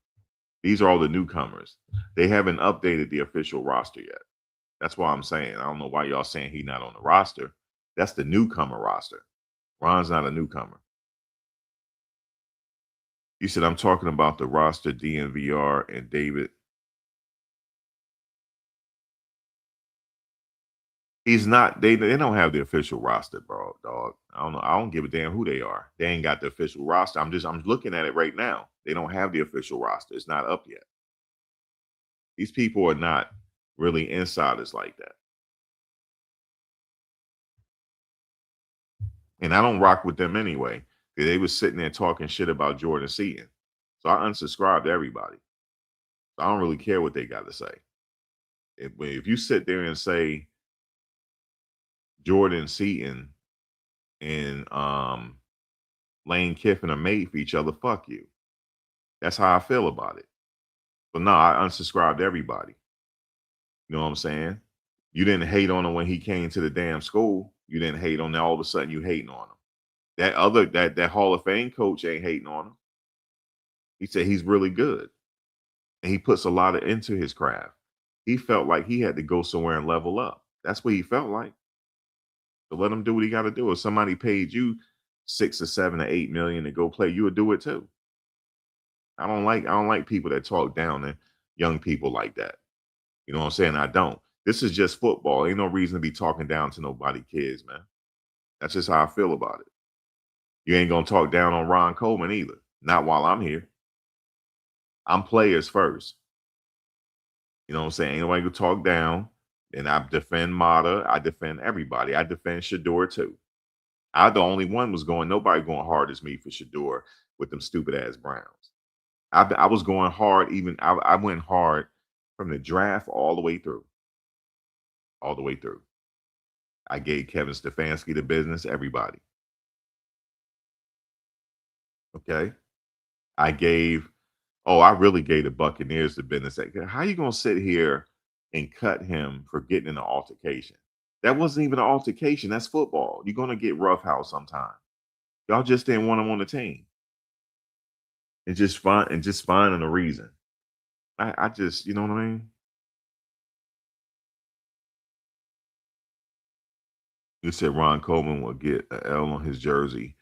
These are all the newcomers. They haven't updated the official roster yet. That's why I'm saying. I don't know why y'all saying he's not on the roster. That's the newcomer roster. Ron's not a newcomer. You said I'm talking about the roster, DNVR and David. He's not. They don't have the official roster, bro, dog. I don't know. I don't give a damn who they are. They ain't got the official roster. I'm looking at it right now. They don't have the official roster. It's not up yet. These people are not really insiders like that. And I don't rock with them anyway. They was sitting there talking shit about Jordan Seaton. So I unsubscribed to everybody. So I don't really care what they got to say. If you sit there and say Jordan Seaton and Lane Kiffin are made for each other, fuck you. That's how I feel about it. But no, I unsubscribed to everybody. You know what I'm saying? You didn't hate on him when he came to the damn school. You didn't hate on them. All of a sudden, you hating on him. That Hall of Fame coach ain't hating on him. He said he's really good, and he puts a lot of into his craft. He felt like he had to go somewhere and level up. That's what he felt like. So let him do what he got to do. If somebody paid you 6 or 7 or 8 million to go play, you would do it too. I don't like people that talk down to young people like that. You know what I'm saying? I don't. This is just football. Ain't no reason to be talking down to nobody kids, man. That's just how I feel about it. You ain't gonna talk down on Ron Coleman either. Not while I'm here. I'm players first. You know what I'm saying? Ain't nobody gonna talk down. And I defend Mata. I defend everybody. I defend Shador too. I the only one was going. Nobody going hard as me for Shador with them stupid ass Browns. I was going hard. Even I went hard from the draft all the way through. All the way through. I gave Kevin Stefanski the business. Everybody. Okay. I gave. Oh, I really gave the Buccaneers the business. How you gonna sit here and cut him for getting in an altercation? That wasn't even an altercation. That's football. You're gonna get roughhouse sometime. Y'all just didn't want him on the team. And just finding a reason. I just, you know what I mean? You said Ron Coleman will get an L on his jersey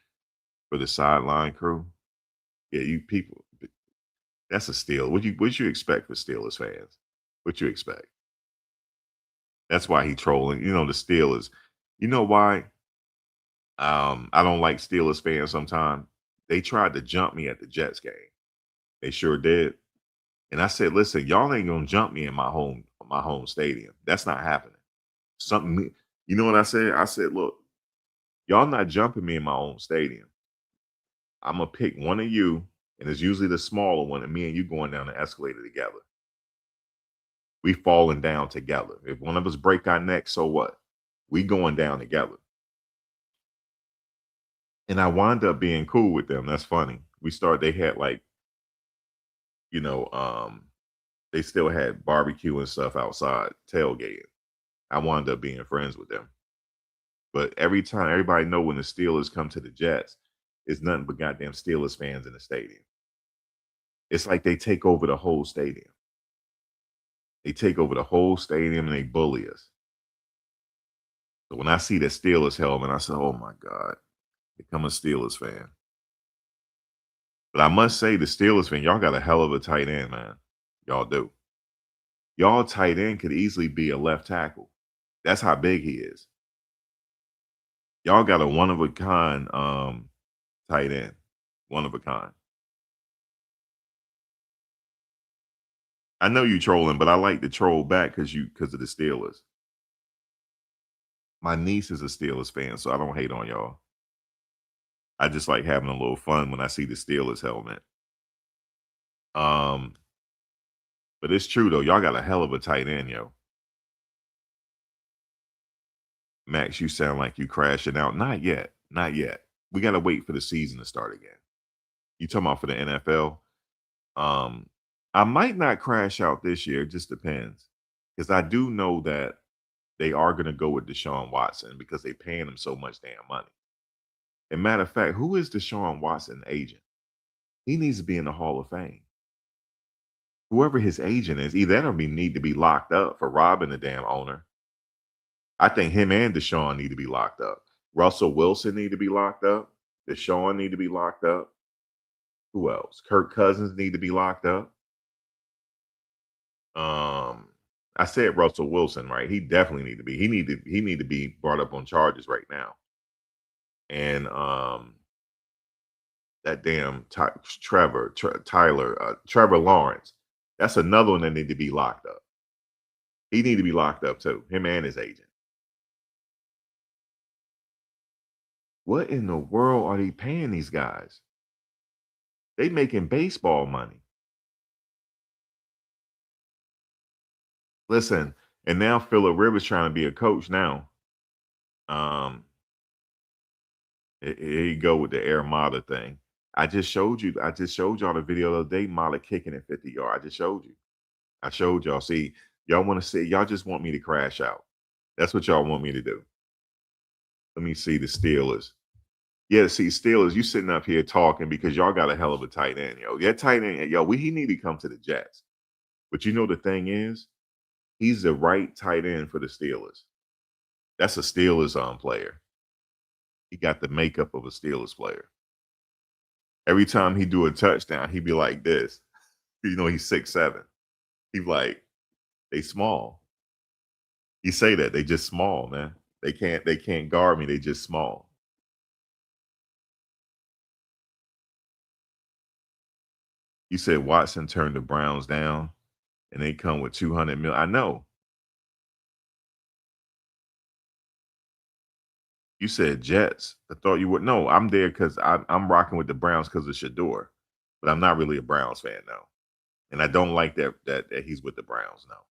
for the sideline crew. Yeah, you people, that's a steal. What you expect for Steelers fans? What you expect? That's why he trolling. You know, the Steelers. You know why? I don't like Steelers fans sometimes. They tried to jump me at the Jets game. They sure did. And I said, listen, y'all ain't gonna jump me in my home stadium. That's not happening. Something you know what I said? I said, look, y'all not jumping me in my own stadium. I'm gonna pick one of you, and it's usually the smaller one, and me and you going down the escalator together. We falling down together. If one of us break our neck, so what? We going down together. And I wound up being cool with them. That's funny. They had like, you know, they still had barbecue and stuff outside tailgating. I wound up being friends with them. But every time, everybody know when the Steelers come to the Jets, it's nothing but goddamn Steelers fans in the stadium. It's like they take over the whole stadium. They take over the whole stadium and they bully us. So when I see the Steelers helmet, I say, oh my God, become a Steelers fan. But I must say, the Steelers fan, y'all got a hell of a tight end, man. Y'all do. Y'all tight end could easily be a left tackle. That's how big he is. Y'all got a one of a kind tight end. One of a kind. I know you trolling, but I like to troll back because of the Steelers. My niece is a Steelers fan, so I don't hate on y'all. I just like having a little fun when I see the Steelers helmet. Um, but it's true though. Y'all got a hell of a tight end, yo. Max, you sound like you crashing out. Not yet. Not yet. We gotta wait for the season to start again. You talking about for the NFL? I might not crash out this year. It just depends. Because I do know that they are gonna go with Deshaun Watson because they paying him so much damn money. And matter of fact, who is Deshaun Watson agent? He needs to be in the Hall of Fame. Whoever his agent is, either that or need to be locked up for robbing the damn owner. I think him and Deshaun need to be locked up. Russell Wilson need to be locked up. Deshaun need to be locked up. Who else? Kirk Cousins need to be locked up. I said Russell Wilson, right? He definitely need to be. He need to be brought up on charges right now. And that damn Trevor Lawrence. That's another one that need to be locked up. He need to be locked up too. Him and his agent. What in the world are they paying these guys? They making baseball money. Listen, and now Phillip Rivers trying to be a coach now. Um, here you go with the Air Mata thing. I just showed you. I just showed y'all the video the other day. Mata kicking at 50 yards. I just showed you. I showed y'all. See, y'all want to see. Y'all just want me to crash out. That's what y'all want me to do. Let me see the Steelers. Yeah, see, Steelers, you sitting up here talking because y'all got a hell of a tight end, yo. That tight end, yo, he need to come to the Jets. But you know the thing is, he's the right tight end for the Steelers. That's a Steelers player. He got the makeup of a Steelers player. Every time he do a touchdown, he be like this. You know, he's 6'7". He like, they small. You say that, they just small, man. They can't guard me, they just small. You said Watson turned the Browns down and they come with 200 mil. I know. You said Jets. I thought you would. No, I'm there because I'm rocking with the Browns because of Shador, but I'm not really a Browns fan now, and I don't like that he's with the Browns now.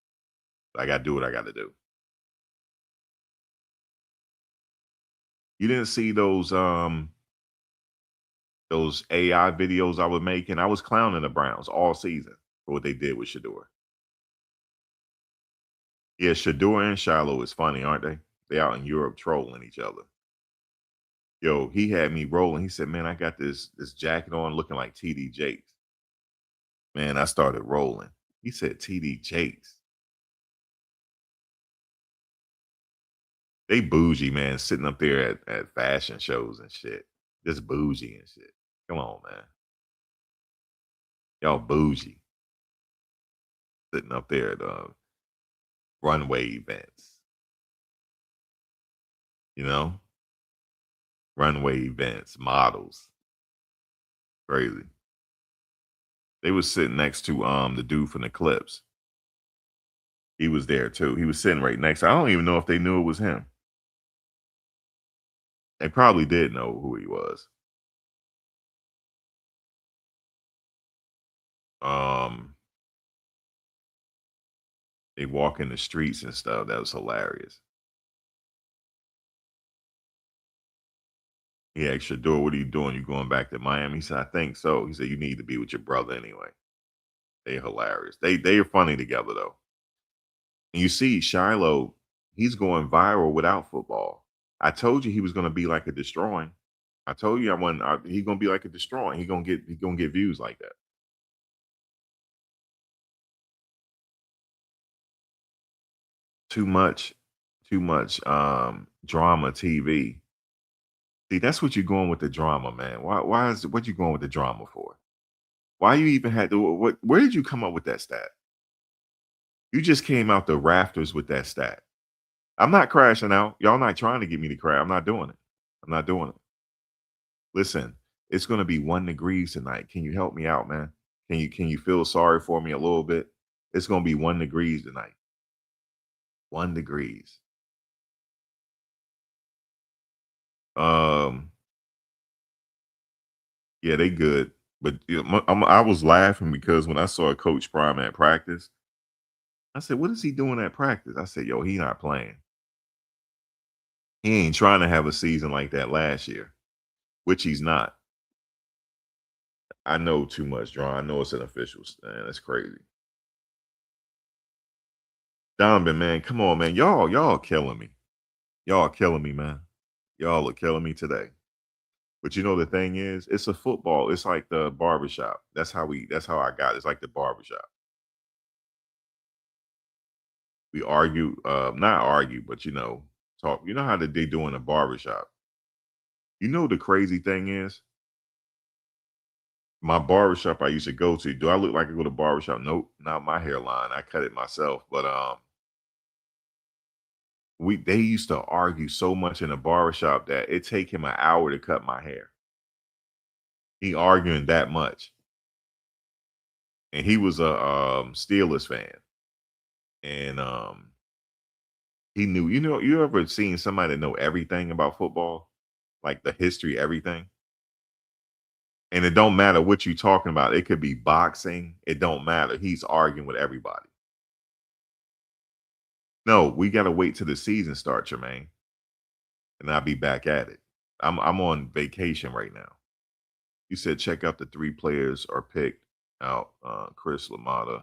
But I got to do what I got to do. You didn't see those AI videos I was making. I was clowning the Browns all season for what they did with Shador. Yeah, Shador and Shiloh is funny, aren't they? They out in Europe trolling each other. Yo, he had me rolling. He said, "Man, I got this jacket on, looking like TD Jakes." Man, I started rolling. He said, "TD Jakes." They bougie, man, sitting up there at fashion shows and shit. Just bougie and shit. Come on, man. Y'all bougie. Sitting up there at runway events. You know? Runway events, models. Crazy. They was sitting next to the dude from the Clips. He was there too. He was sitting right next. I don't even know if they knew it was him. They probably did know who he was. Um, they walk in the streets and stuff. That was hilarious. He asked Shador, "What are you doing? You going back to Miami?" He said, "I think so." He said, "You need to be with your brother anyway." They hilarious. They are funny together though. And you see Shiloh, he's going viral without football. I told you he was going to be like a destroying. I told you he's going to be like a destroying. He gonna get views like that. Too much, too much drama TV. See, that's what you're going with the drama, man. Why is what you going with the drama for? Why you even had to where did you come up with that stat? You just came out the rafters with that stat. I'm not crashing out. Y'all not trying to get me to crash. I'm not doing it. I'm not doing it. Listen, it's gonna be 1 degrees tonight. Can you help me out, man? Can you feel sorry for me a little bit? It's gonna be 1 degrees tonight. 1 degrees. Um, yeah, they good. But I was laughing because when I saw Coach Prime at practice, I said, "What is he doing at practice?" I said, "Yo, he not playing. He ain't trying to have a season like that last year," which he's not. I know too much, John. I know it's an official stand. That's crazy. Donovan, man, come on, man. Y'all killing me. Y'all killing me, man. Y'all are killing me today. But you know the thing is, it's a football. It's like the barbershop. That's how I got it. It's like the barbershop. We argue, not argue, but talk. You know how they do in a barbershop. You know the crazy thing is, my barbershop I used to go to. Do I look like I go to barbershop? Nope, not my hairline. I cut it myself. But they used to argue so much in a barbershop that it take him an hour to cut my hair. He arguing that much. And he was a Steelers fan. And he knew, you ever seen somebody know everything about football? Like the history, everything? And it don't matter what you talking about. It could be boxing. It don't matter. He's arguing with everybody. No, we gotta wait till the season starts, Jermaine, and I'll be back at it. I'm on vacation right now. You said check out the 3 players are picked out. Chris Lamata,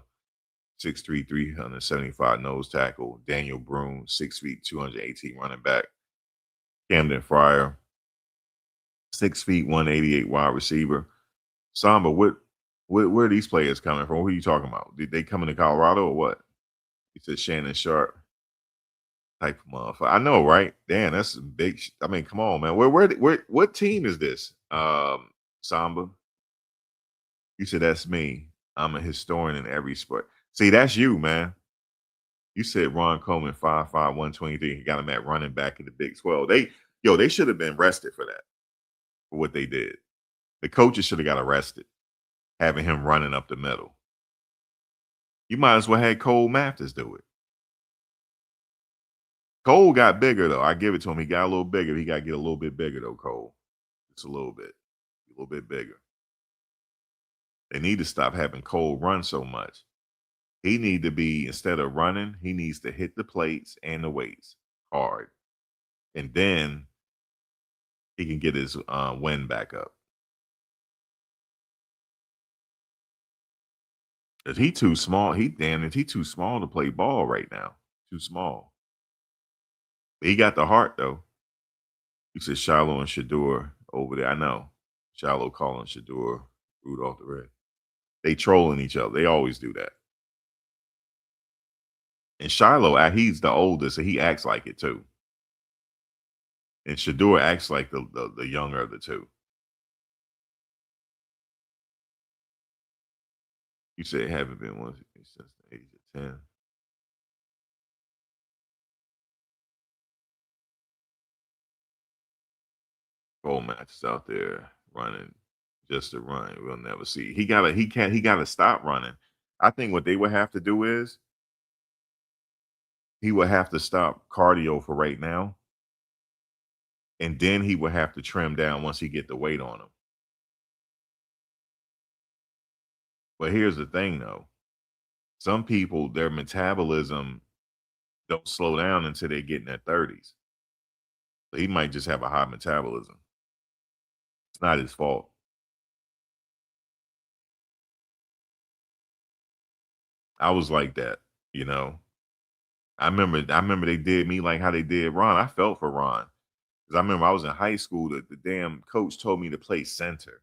6'3", 375 nose tackle. Daniel Broom, 6 feet, 218 running back. Camden Fryer, 6 feet, 188 wide receiver. Samba, where are these players coming from? Who are you talking about? Did they come into Colorado or what? He said Shannon Sharp type of motherfucker. I know, right? Damn, that's some big. I mean, come on, man. What team is this? Samba. You said that's me. I'm a historian in every sport. See, that's you, man. You said Ron Coleman, 5'5", 123. He got him at running back in the Big 12. They should have been arrested for that, for what they did. The coaches should have got arrested, having him running up the middle. You might as well have Cole Mathis do it. Cole got bigger, though. I give it to him. He got a little bigger. He got to get a little bit bigger, though, Cole. Just a little bit bigger. They need to stop having Cole run so much. He need to be, instead of running, he needs to hit the plates and the weights hard. And then he can get his wind back up. Cause he too small. He too small to play ball right now. Too small. But he got the heart though. You said Shiloh and Shador over there. I know. Shiloh calling Shador Rudolph the Red. They trolling each other. They always do that. And Shiloh, he's the oldest, so he acts like it too. And Shador acts like the younger of the two. You said haven't been one since the age of 10. Gold matches out there running just to run. We'll never see. He gotta stop running. I think what they would have to do is he would have to stop cardio for right now. And then he would have to trim down once he get the weight on him. But here's the thing though. Some people, their metabolism don't slow down until they get in their 30s. So he might just have a high metabolism. It's not his fault. I was like that, you know. I remember they did me like how they did Ron. I felt for Ron. Because I remember I was in high school, the damn coach told me to play center.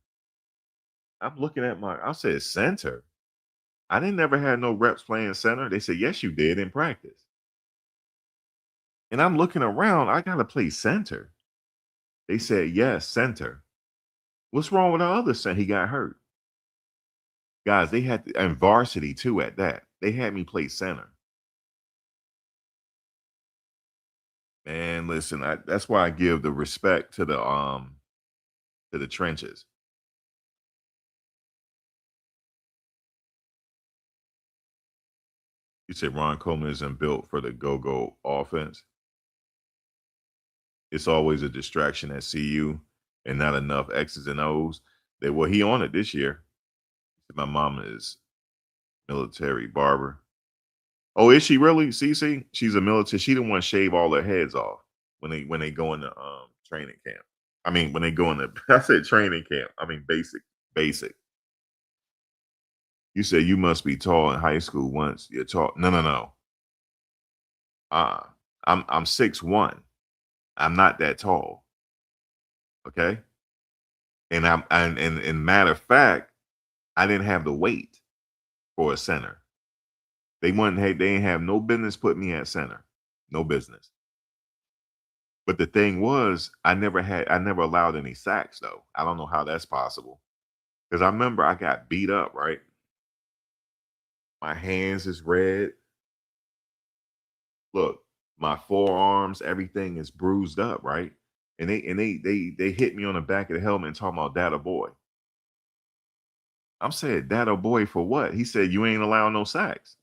I'm looking at I said center. I didn't never had no reps playing center. They said, yes, you did in practice. And I'm looking around, I gotta play center. They said, yes, center. What's wrong with the other center? He got hurt. Guys, they had and varsity too at that. They had me play center. Man, listen, that's why I give the respect to the trenches. You said Ron Coleman isn't built for the go-go offense. It's always a distraction at CU and not enough X's and O's. He on it this year. My mom is military barber. Oh, is she really? CC? She's a military. She didn't want to shave all their heads off when they go into training camp. I mean, when they go into I said training camp. I mean basic. You said you must be tall in high school once you're tall. No. I'm 6'1". I'm not that tall. Okay. And and matter of fact, I didn't have the weight for a center. They ain't have no business putting me at center. No business. But the thing was, I never allowed any sacks though. I don't know how that's possible. Because I remember I got beat up, right? My hands is red. Look, my forearms, everything is bruised up, right? And they hit me on the back of the helmet and talking about that a boy. I'm saying that a boy for what? He said you ain't allowing no sacks.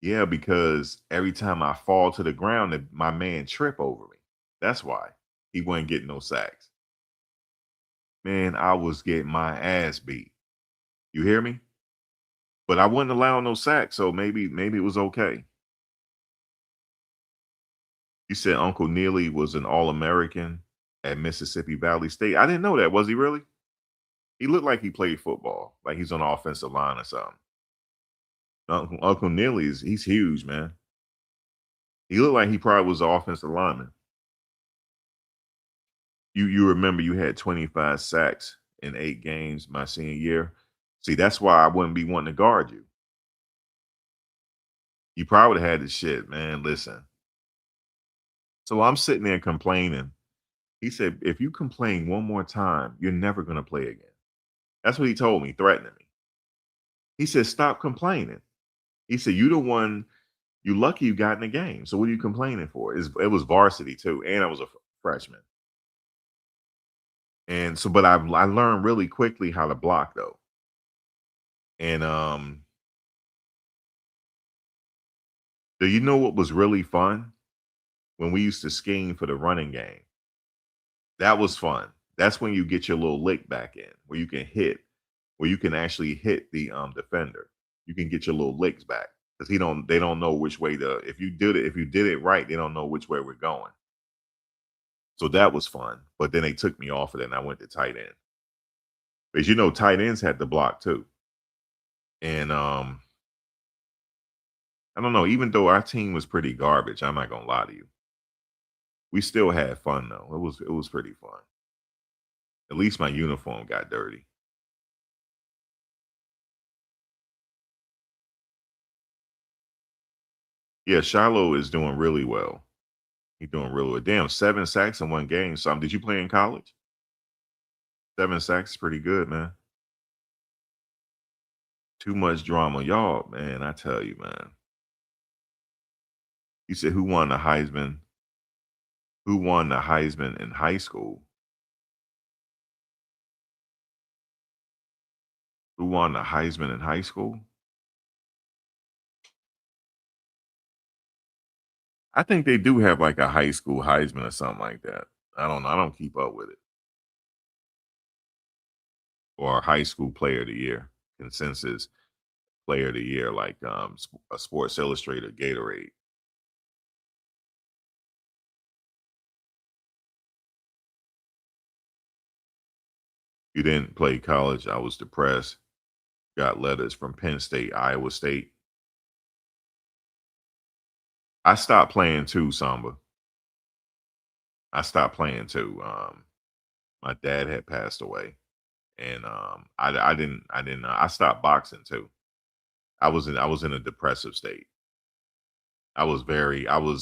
Yeah, because every time I fall to the ground, my man trip over me. That's why he wasn't getting no sacks. Man, I was getting my ass beat. You hear me? But I wasn't allowing no sacks, so maybe it was okay. You said Uncle Neely was an All-American at Mississippi Valley State. I didn't know that. Was he really? He looked like he played football, like he's on the offensive line or something. Uncle Neely he's huge, man. He looked like he probably was the offensive lineman. You remember you had 25 sacks in 8 games my senior year. See, that's why I wouldn't be wanting to guard you. You probably would have had this shit, man. Listen. So I'm sitting there complaining. He said, if you complain one more time, you're never gonna play again. That's what he told me, threatening me. He said, stop complaining. He said, you the one, you lucky you got in the game. So what are you complaining for? It was varsity too, and I was a freshman. And so, but I learned really quickly how to block though. And do you know what was really fun? When we used to scheme for the running game. That was fun. That's when you get your little lick back in, where you can hit, where you can actually hit the defender. You can get your little licks back because they don't know which way to if you did it right, they don't know which way we're going. So that was fun. But then they took me off of it and I went to tight end. Because you know, tight ends had to block too. And I don't know, even though our team was pretty garbage, I'm not gonna lie to you. We still had fun though. It was pretty fun. At least my uniform got dirty. Yeah, Shiloh is doing really well. He's doing really well. Damn, 7 sacks in 1 game. So, did you play in college? 7 sacks is pretty good, man. Too much drama. Y'all, man, I tell you, man. You said who won the Heisman? Who won the Heisman in high school? Who won the Heisman in high school? I think they do have like a high school Heisman or something like that. I don't know. I don't keep up with it. Or high school player of the year, consensus player of the year, like a Sports Illustrated Gatorade. You didn't play college. I was depressed. Got letters from Penn State, Iowa State. I stopped playing too, Samba. I stopped playing too. My dad had passed away, and I stopped boxing too. I was in a depressive state. I was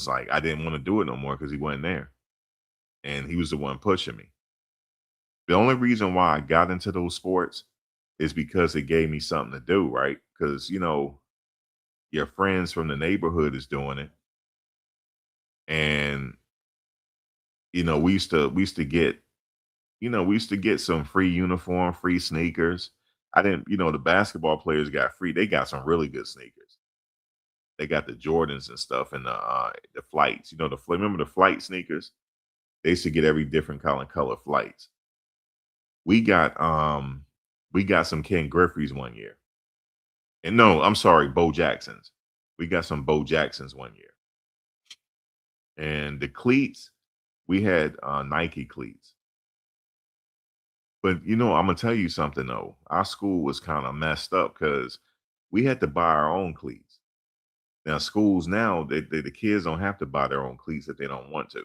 like I didn't want to do it no more because he wasn't there, and he was the one pushing me. The only reason why I got into those sports is because it gave me something to do, right? Because you know your friends from the neighborhood is doing it, and you know we used to get we used to get some free uniform, free sneakers. I didn't, the basketball players got free. They got some really good sneakers. They got the Jordans and stuff and the flights. Remember the flight sneakers? They used to get every different color flights. We got we got some Ken Griffey's one year. And no, I'm sorry, Bo Jacksons. We got some Bo Jacksons one year. And the cleats, we had Nike cleats. But I'm gonna tell you something though. Our school was kind of messed up because we had to buy our own cleats. Now schools now, the kids don't have to buy their own cleats if they don't want to.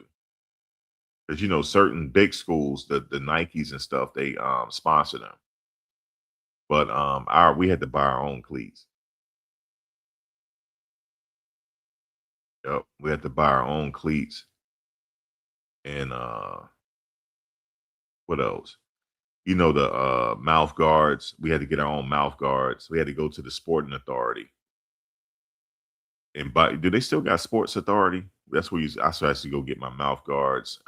Because certain big schools, the Nikes and stuff, they sponsor them. But our we had to buy our own cleats. Yep, we had to buy our own cleats and what else? The mouth guards. We had to get our own mouth guards. We had to go to the sporting authority and buy. Do they still got Sports Authority? That's where I still have to go get my mouth guards.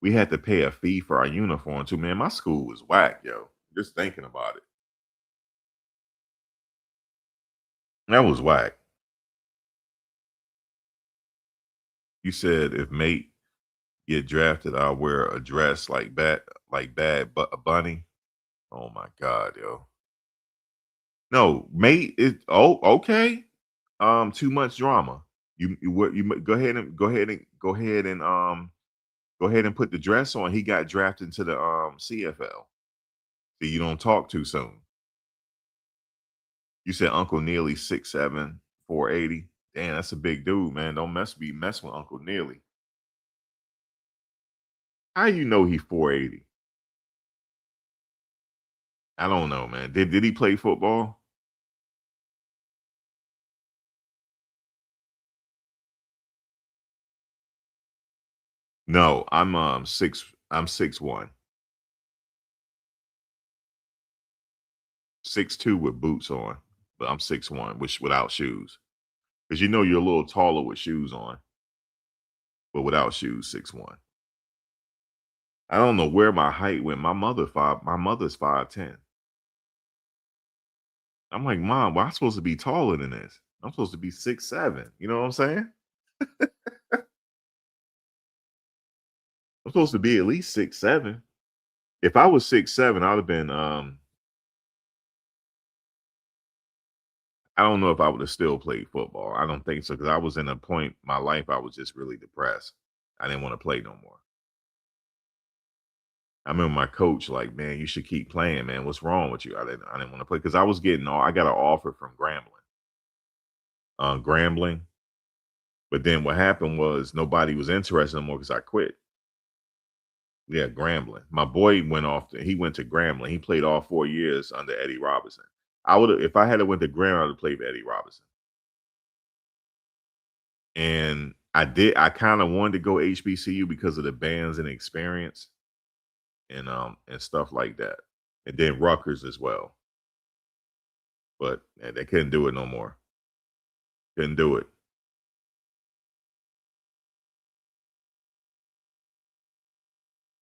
We had to pay a fee for our uniform too. Man, my school was whack, yo. Just thinking about it, that was whack. You said if mate get drafted, I'll wear a dress like bad, but a bunny. Oh my god, yo. No, mate. Okay. Too much drama. Go ahead and go ahead and put the dress on. He got drafted into the CFL. See, you don't talk too soon. You said Uncle Neely 6'7", 480. Damn, that's a big dude, man. Don't be messing with Uncle Nearly. How you know he 480? I don't know, man. Did he play football? No, I'm 6'1". 6'2" with boots on, but I'm 6'1", which without shoes. Because you know you're a little taller with shoes on, but without shoes, 6'1". I don't know where my height went. My mother's 5'10". I'm like, Mom, well, I'm supposed to be taller than this. I'm supposed to be 6'7". You know what I'm saying? I'm supposed to be at least 6'7". If I was 6'7", I'd have been I don't know if I would have still played football. I don't think so, because I was in a point in my life I was just really depressed. I didn't want to play no more. I remember my coach like, "Man, you should keep playing, man. What's wrong with you?" I didn't want to play because I got an offer from Grambling. But then what happened was nobody was interested no more because I quit. Yeah, Grambling. My boy he went to Grambling. He played all 4 years under Eddie Robinson. I would have, if I had went to Grambling, I would have played for Eddie Robinson. And I kind of wanted to go HBCU because of the bands and experience and stuff like that. And then Rutgers as well. But they couldn't do it no more. Couldn't do it.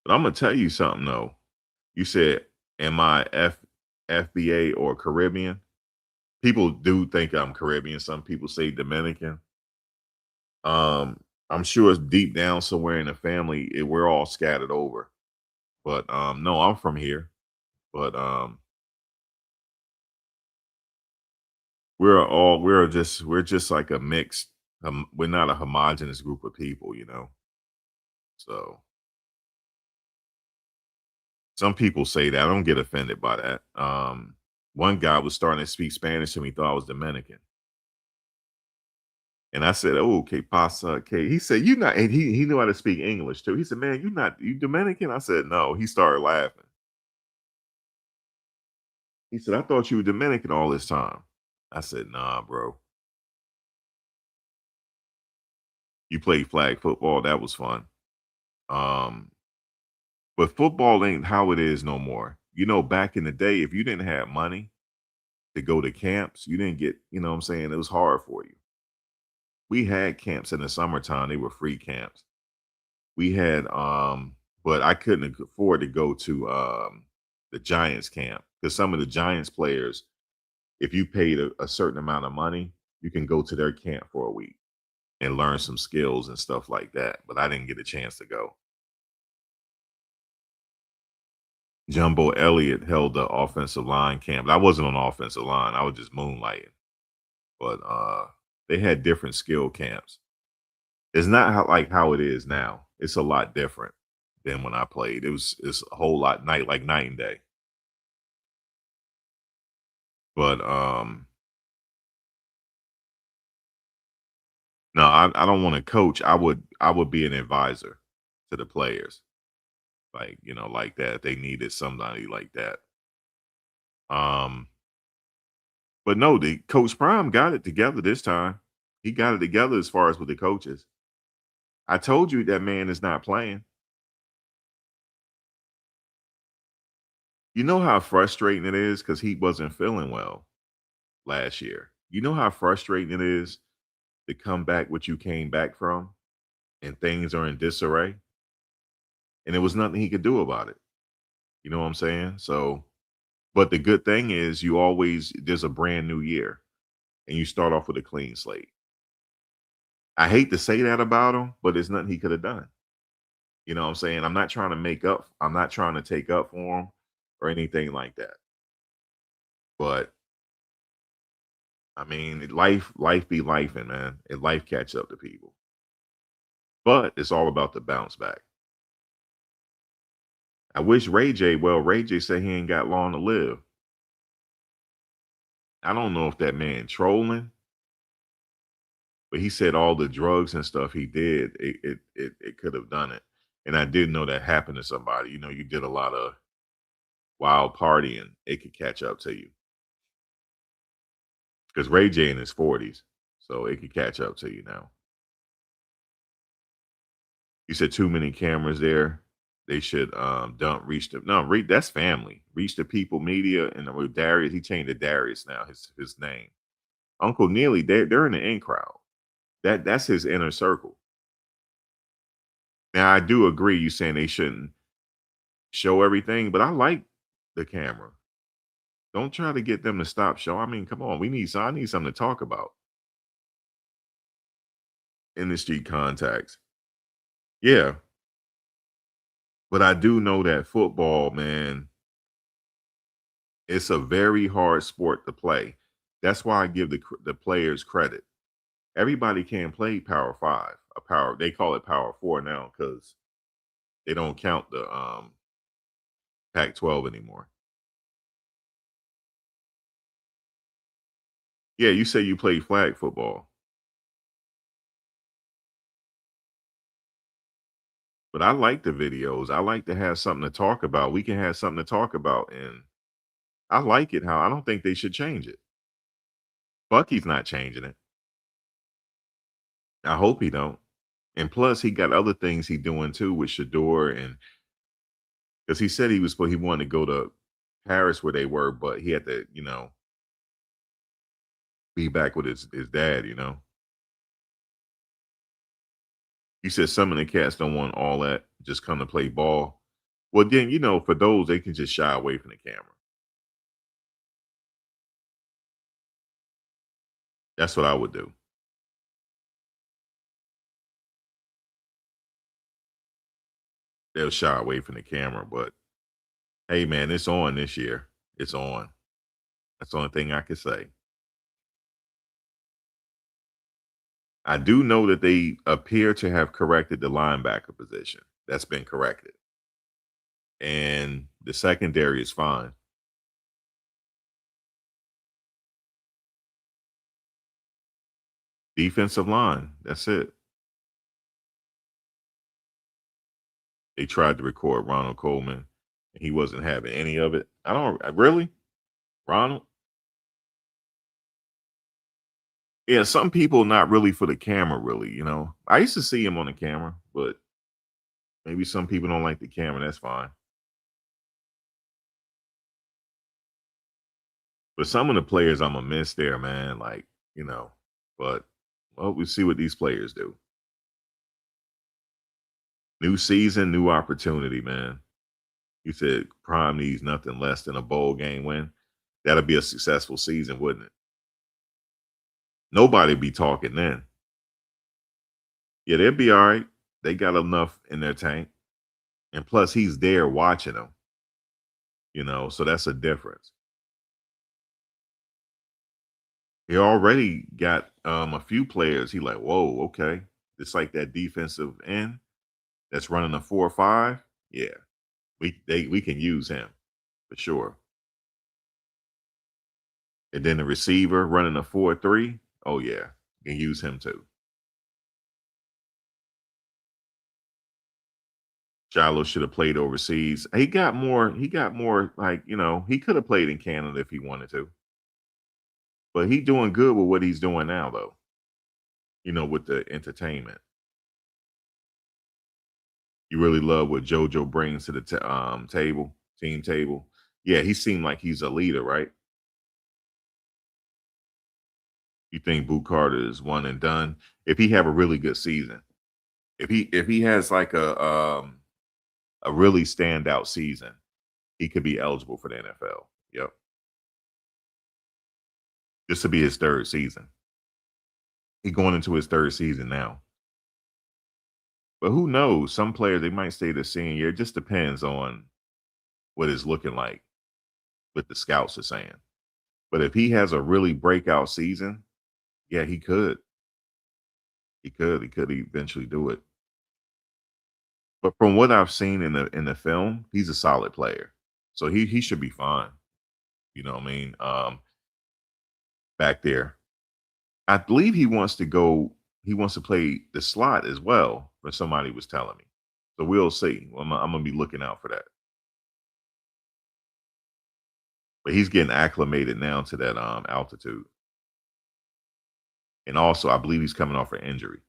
But I'm gonna tell you something though. You said, "Am I FBA or Caribbean?" People do think I'm Caribbean. Some people say Dominican. I'm sure it's deep down somewhere in the family. We're all scattered over. But no, I'm from here. But we're just like a mixed. We're not a homogenous group of people. So some people say that. I don't get offended by that. One guy was starting to speak Spanish to me, thought I was Dominican. And I said, "Oh, que pasa, que?" He said, "You not," and he knew how to speak English too. He said, "Man, you Dominican?" I said, "No." He started laughing. He said, "I thought you were Dominican all this time." I said, "Nah, bro. You played flag football. That was fun." Um, but football ain't how it is no more. Back in the day, if you didn't have money to go to camps, you didn't get, what I'm saying? It was hard for you. We had camps in the summertime. They were free camps. We had but I couldn't afford to go to the Giants camp because some of the Giants players, if you paid a certain amount of money, you can go to their camp for a week and learn some skills and stuff like that. But I didn't get a chance to go. Jumbo Elliott held the offensive line camp. I wasn't on offensive line. I was just moonlighting. But they had different skill camps. It's not how it is now. It's a lot different than when I played. It's a whole lot night and day. But no, I don't want to coach. I would be an advisor to the players, like that. They needed somebody like that. Um, but no, the Coach Prime got it together this time. He got it together as far as with the coaches. I told you that man is not playing. You know how frustrating it is because he wasn't feeling well last year. You know how frustrating it is to come back what you came back from and things are in disarray, and there was nothing he could do about it. You know what I'm saying? So, but the good thing is there's a brand new year and you start off with a clean slate. I hate to say that about him, but there's nothing he could have done. You know what I'm saying? I'm not trying to take up for him or anything like that. But I mean, life be life, and man, and life catch up to people. But it's all about the bounce back. I wish Ray J said he ain't got long to live. I don't know if that man trolling But he said all the drugs and stuff he did, it could have done it. And I did know that happened to somebody. You know, you did a lot of wild partying, it could catch up to you. Because Ray J in his 40s, so it could catch up to you now. You said too many cameras there. They should don't reach the no reach that's family. Reach the people media and with Darius, he changed to Darius now, his name. Uncle Neely, they're in the in crowd. That's his inner circle. Now I do agree you saying they shouldn't show everything, but I like the camera. Don't try to get them to stop show. I mean, come on, I need something to talk about. Industry contacts. Yeah. But I do know that football, man, it's a very hard sport to play. That's why I give the players credit. Everybody can't play Power 5, a power they call it Power 4 now because they don't count the Pac-12 anymore. Yeah, you say you play flag football, but I like the videos. I like to have something to talk about. We can have something to talk about, and I like it how I don't think they should change it. Bucky's not changing it. I hope he don't. And plus, he got other things he doing too with Shador, and because he said he wanted to go to Paris where they were, but he had to, be back with his dad. He said some of the cats don't want all that, just come to play ball. Well, then for those they can just shy away from the camera. That's what I would do. They'll shy away from the camera, but hey, man, it's on this year. It's on. That's the only thing I can say. I do know that they appear to have corrected the linebacker position. That's been corrected. And the secondary is fine. Defensive line, that's it. They tried to record Ronald Coleman, and he wasn't having any of it. I don't really, Ronald. Yeah, some people not really for the camera, really. I used to see him on the camera, but maybe some people don't like the camera. That's fine. But some of the players I'm gonna miss there, man. Like you know, but well, we see what these players do. New season, new opportunity, man. You said Prime needs nothing less than a bowl game win. That'll be a successful season, wouldn't it? Nobody be talking then. Yeah, they'll be all right. They got enough in their tank. And plus, he's there watching them, so that's a difference. He already got a few players. He like, whoa, okay. It's like that defensive end that's running a 4-5. Yeah, we can use him for sure. And then the receiver running a 4-3. Oh yeah, can use him too. Shiloh should have played overseas. He got more. He got more. Like he could have played in Canada if he wanted to. But he doing good with what he's doing now, though. With the entertainment. You really love what JoJo brings to the team table. Yeah, he seemed like he's a leader, right? You think Boot Carter is one and done? If he have a really good season, if he has like a really standout season, he could be eligible for the NFL. Yep, this will be his third season. He going into his third season now. But who knows? Some players they might stay the senior. It just depends on what it's looking like, what the scouts are saying. But if he has a really breakout season, yeah, he could. He could. He could eventually do it. But from what I've seen in the film, he's a solid player. So he should be fine. You know what I mean? Back there. I believe he wants to go he wants to play the slot as well, for somebody was telling me. So we'll see. I'm gonna be looking out for that. But he's getting acclimated now to that altitude. And also I believe he's coming off an injury.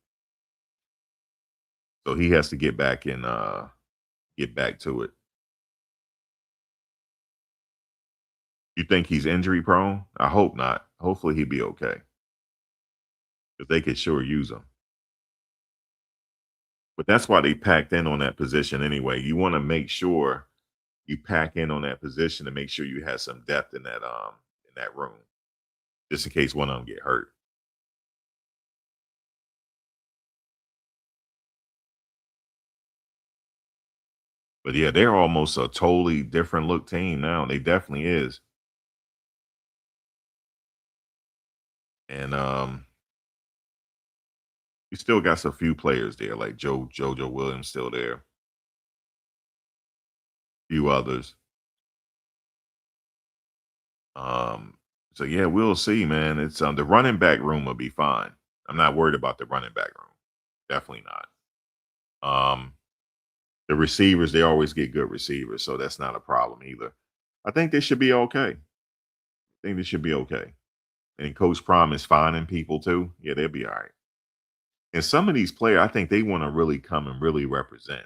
So he has to get back to it. You think he's injury prone? I hope not. Hopefully he'll be okay. Because they could sure use him. But that's why they packed in on that position anyway. You want to make sure you pack in on that position to make sure you have some depth in that room, just in case one of them get hurt. But yeah, they're almost a totally different look team now. They definitely is. And you still got some few players there, like Jojo Williams still there, few others. Um, so yeah, we'll see, man. It's the running back room will be fine. I'm not worried about the running back room. Definitely not. Um, the receivers, they always get good receivers, so that's not a problem either. I think they should be okay. I think they should be okay. And Coach Prom is finding people too. Yeah, they'll be all right. And some of these players, I think they want to really come and really represent.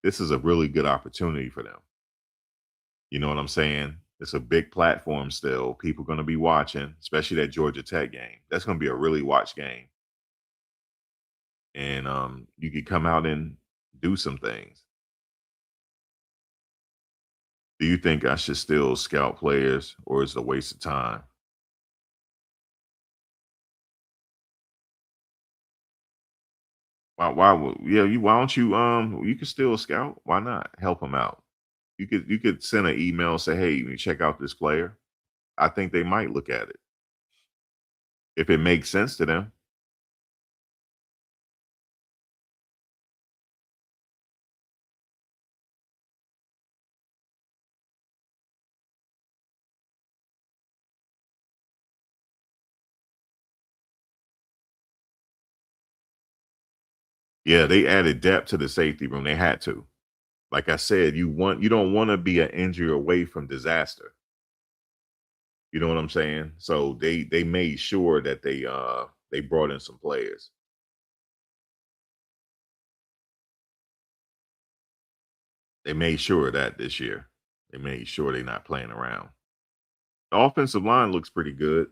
This is a really good opportunity for them. You know what I'm saying? It's a big platform still. People going to be watching, especially that Georgia Tech game. That's going to be a really watched game. And you could come out and do some things. Do you think I should still scout players or is it a waste of time? Why don't you you can still scout? Why not? Help them out. You could send an email and say, "Hey, you check out this player." I think they might look at it if it makes sense to them. Yeah, they added depth to the safety room. They had to. Like I said, you don't want to be an injury away from disaster. You know what I'm saying? So they made sure that they brought in some players. They made sure of that this year. They made sure they're not playing around. The offensive line looks pretty good.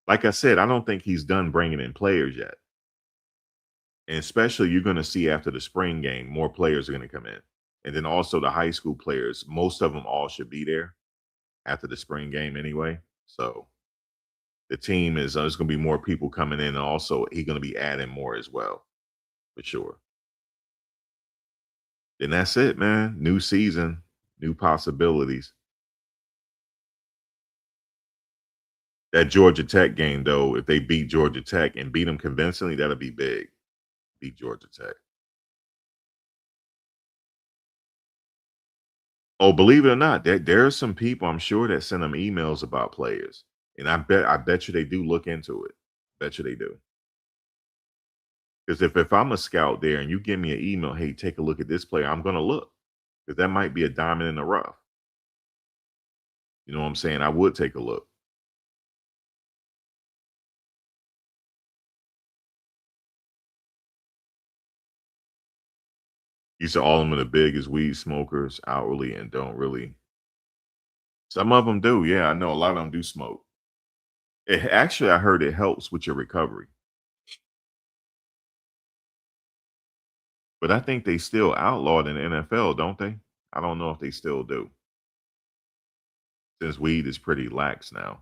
Like I said, I don't think he's done bringing in players yet. And especially you're going to see after the spring game, more players are going to come in. And then also the high school players, most of them all should be there after the spring game anyway. So the team is there's going to be more people coming in, and also he's going to be adding more as well, for sure. And that's it, man. New season, new possibilities. That Georgia Tech game, though, if they beat Georgia Tech and beat them convincingly, that'll be big. Beat Georgia Tech. Oh, believe it or not, there are some people I'm sure that send them emails about players, and I bet you they do look into it. Bet you they do. Because if I'm a scout there and you give me an email, hey, take a look at this player, I'm gonna look because that might be a diamond in the rough. You know what I'm saying? I would take a look. You said all of them are the biggest weed smokers outwardly and don't really. Some of them do, yeah. I know a lot of them do smoke. Actually, I heard it helps with your recovery, but I think they still outlawed in the NFL, don't they? I don't know if they still do, since weed is pretty lax now.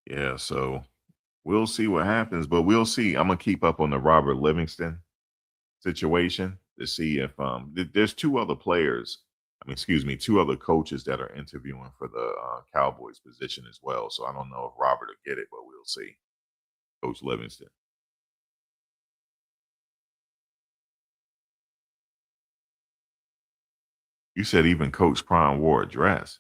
Yeah, so We'll see what happens, but we'll see. I'm gonna keep up on the Robert Livingston situation to see if there's two other players. I mean, excuse me, two other coaches that are interviewing for the Cowboys position as well. So I don't know if Robert will get it, but we'll see. Coach Livingston. You said even Coach Prime wore a dress.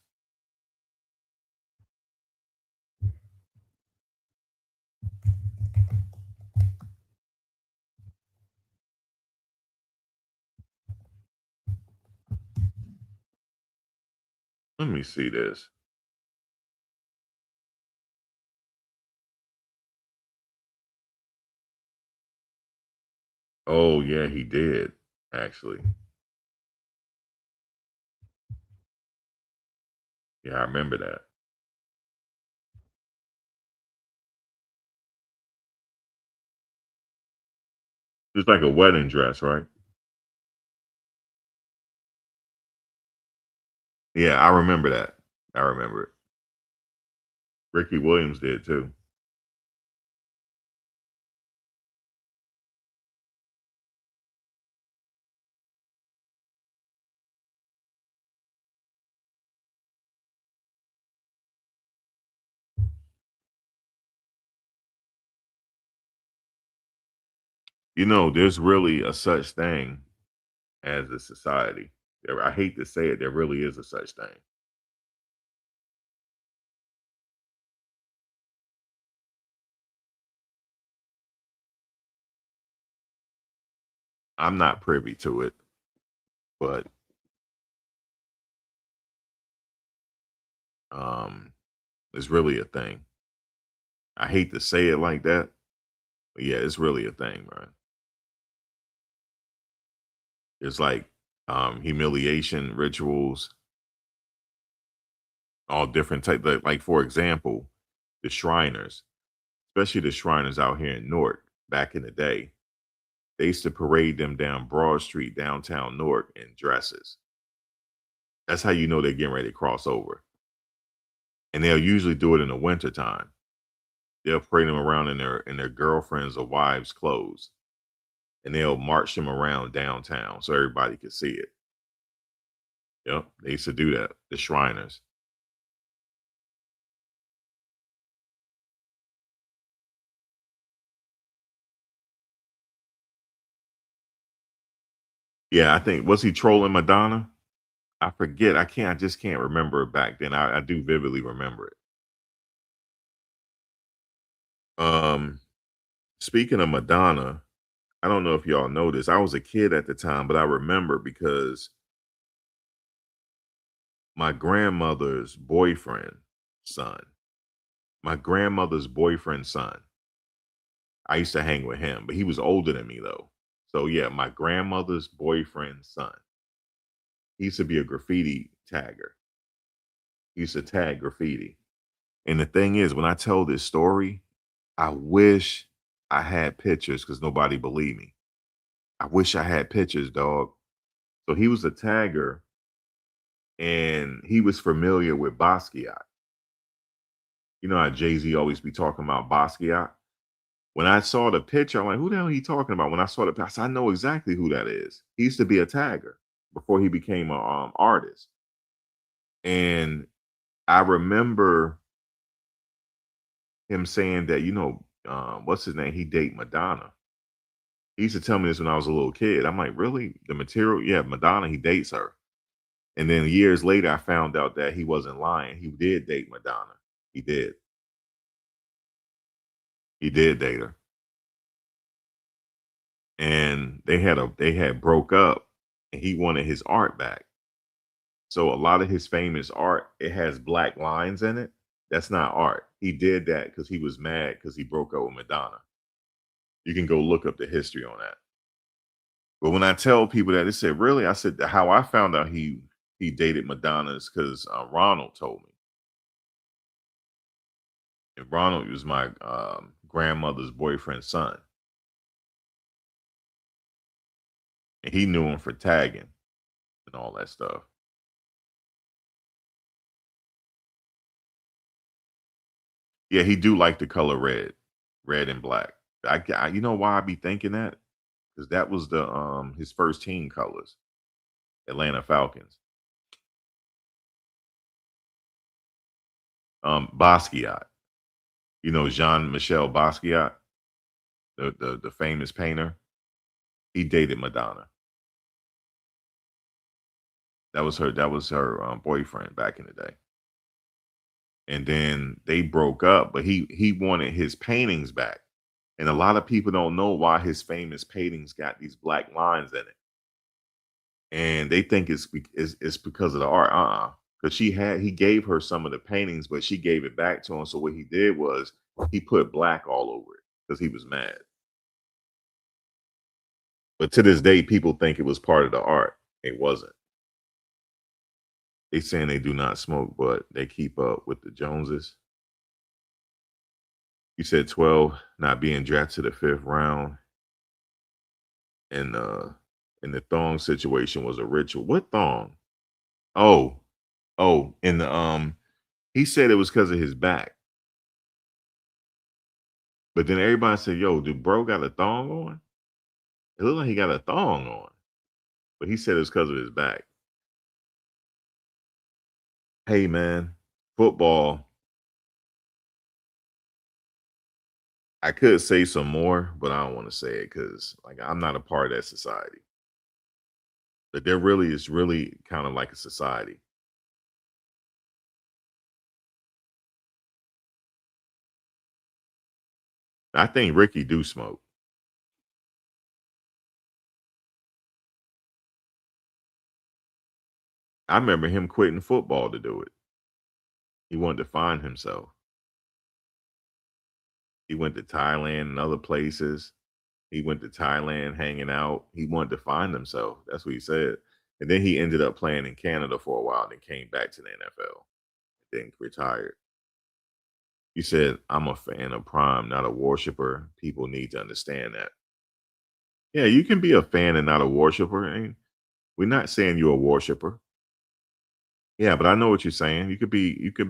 Let me see this. Oh yeah, he did actually. Yeah, I remember that. It's like a wedding dress, right? Yeah, I remember that. I remember it. Ricky Williams did too. You know, there's really a such thing as a society. I hate to say it, there really is a such thing. I'm not privy to it, but um, it's really a thing. I hate to say it like that, but yeah, it's really a thing, man. It's like humiliation rituals, all different type. Like for example, the Shriners, especially the Shriners out here in Newark back in the day, they used to parade them down Broad Street, downtown Newark, in dresses. That's how you know they're getting ready to cross over. And they'll usually do it in the wintertime. They'll parade them around in their girlfriends' or wives' clothes, and they'll march them around downtown so everybody could see it. Yep, they used to do that. The Shriners. Yeah, I think was he trolling Madonna? I forget. I can't. I just can't remember it back then. I do vividly remember it. Um, Speaking of Madonna, I don't know if y'all know this. I was a kid at the time, but I remember because my grandmother's boyfriend son, my grandmother's boyfriend's son. I used to hang with him, but he was older than me though. So yeah, my grandmother's boyfriend's son. He used to be a graffiti tagger. He used to tag graffiti. And the thing is, when I tell this story, I wish I had pictures because nobody believed me. I wish I had pictures, dog. So he was a tagger and he was familiar with Basquiat. You know how Jay-Z always be talking about Basquiat? When I saw the picture, I'm like, who the hell are he talking about? When I saw the picture, I said, I know exactly who that is. He used to be a tagger before he became a artist. And I remember him saying that, what's his name? He date Madonna. He used to tell me this when I was a little kid. I'm like, really? The material? Yeah, Madonna, he dates her. And then years later, I found out that he wasn't lying. He did date Madonna. He did. He did date her. And they had broke up and he wanted his art back. So a lot of his famous art, it has black lines in it. That's not art. He did that because he was mad because he broke up with Madonna. You can go look up the history on that. But when I tell people that, they said, "Really?" I said, "How I found out he dated Madonna is because Ronald told me." And Ronald was my grandmother's boyfriend's son, and he knew him for tagging and all that stuff. Yeah, he do like the color red. red and black. You know why I be thinking that? Because that was the his first team colors, Atlanta Falcons. Basquiat. You know Jean Michel Basquiat, the famous painter. He dated Madonna. That was her boyfriend back in the day. And then they broke up, but he wanted his paintings back. And a lot of people don't know why his famous paintings got these black lines in it. And they think it's because of the art. Because he gave her some of the paintings, but she gave it back to him. So what he did was he put black all over it because he was mad. But to this day, people think it was part of the art. It wasn't. They saying they do not smoke, but they keep up with the Joneses. You said 12 not being drafted to the fifth round, and the thong situation was a ritual. What thong? Oh, and he said it was because of his back. But then everybody said, "Yo, dude, bro got a thong on?" It looked like he got a thong on, but he said it's because of his back. Hey, man, football. I could say some more, but I don't want to say it because, like, I'm not a part of that society. But there really is really kind of like a society. I think Ricky do smoke. I remember him quitting football to do it. He wanted to find himself. He went to Thailand and other places. He went to Thailand hanging out. He wanted to find himself. That's what he said. And then he ended up playing in Canada for a while, and then came back to the NFL, then retired. He said, "I'm a fan of Prime, not a worshiper. People need to understand that." Yeah, you can be a fan and not a worshiper. And we're not saying you're a worshiper. Yeah, but I know what you're saying. You could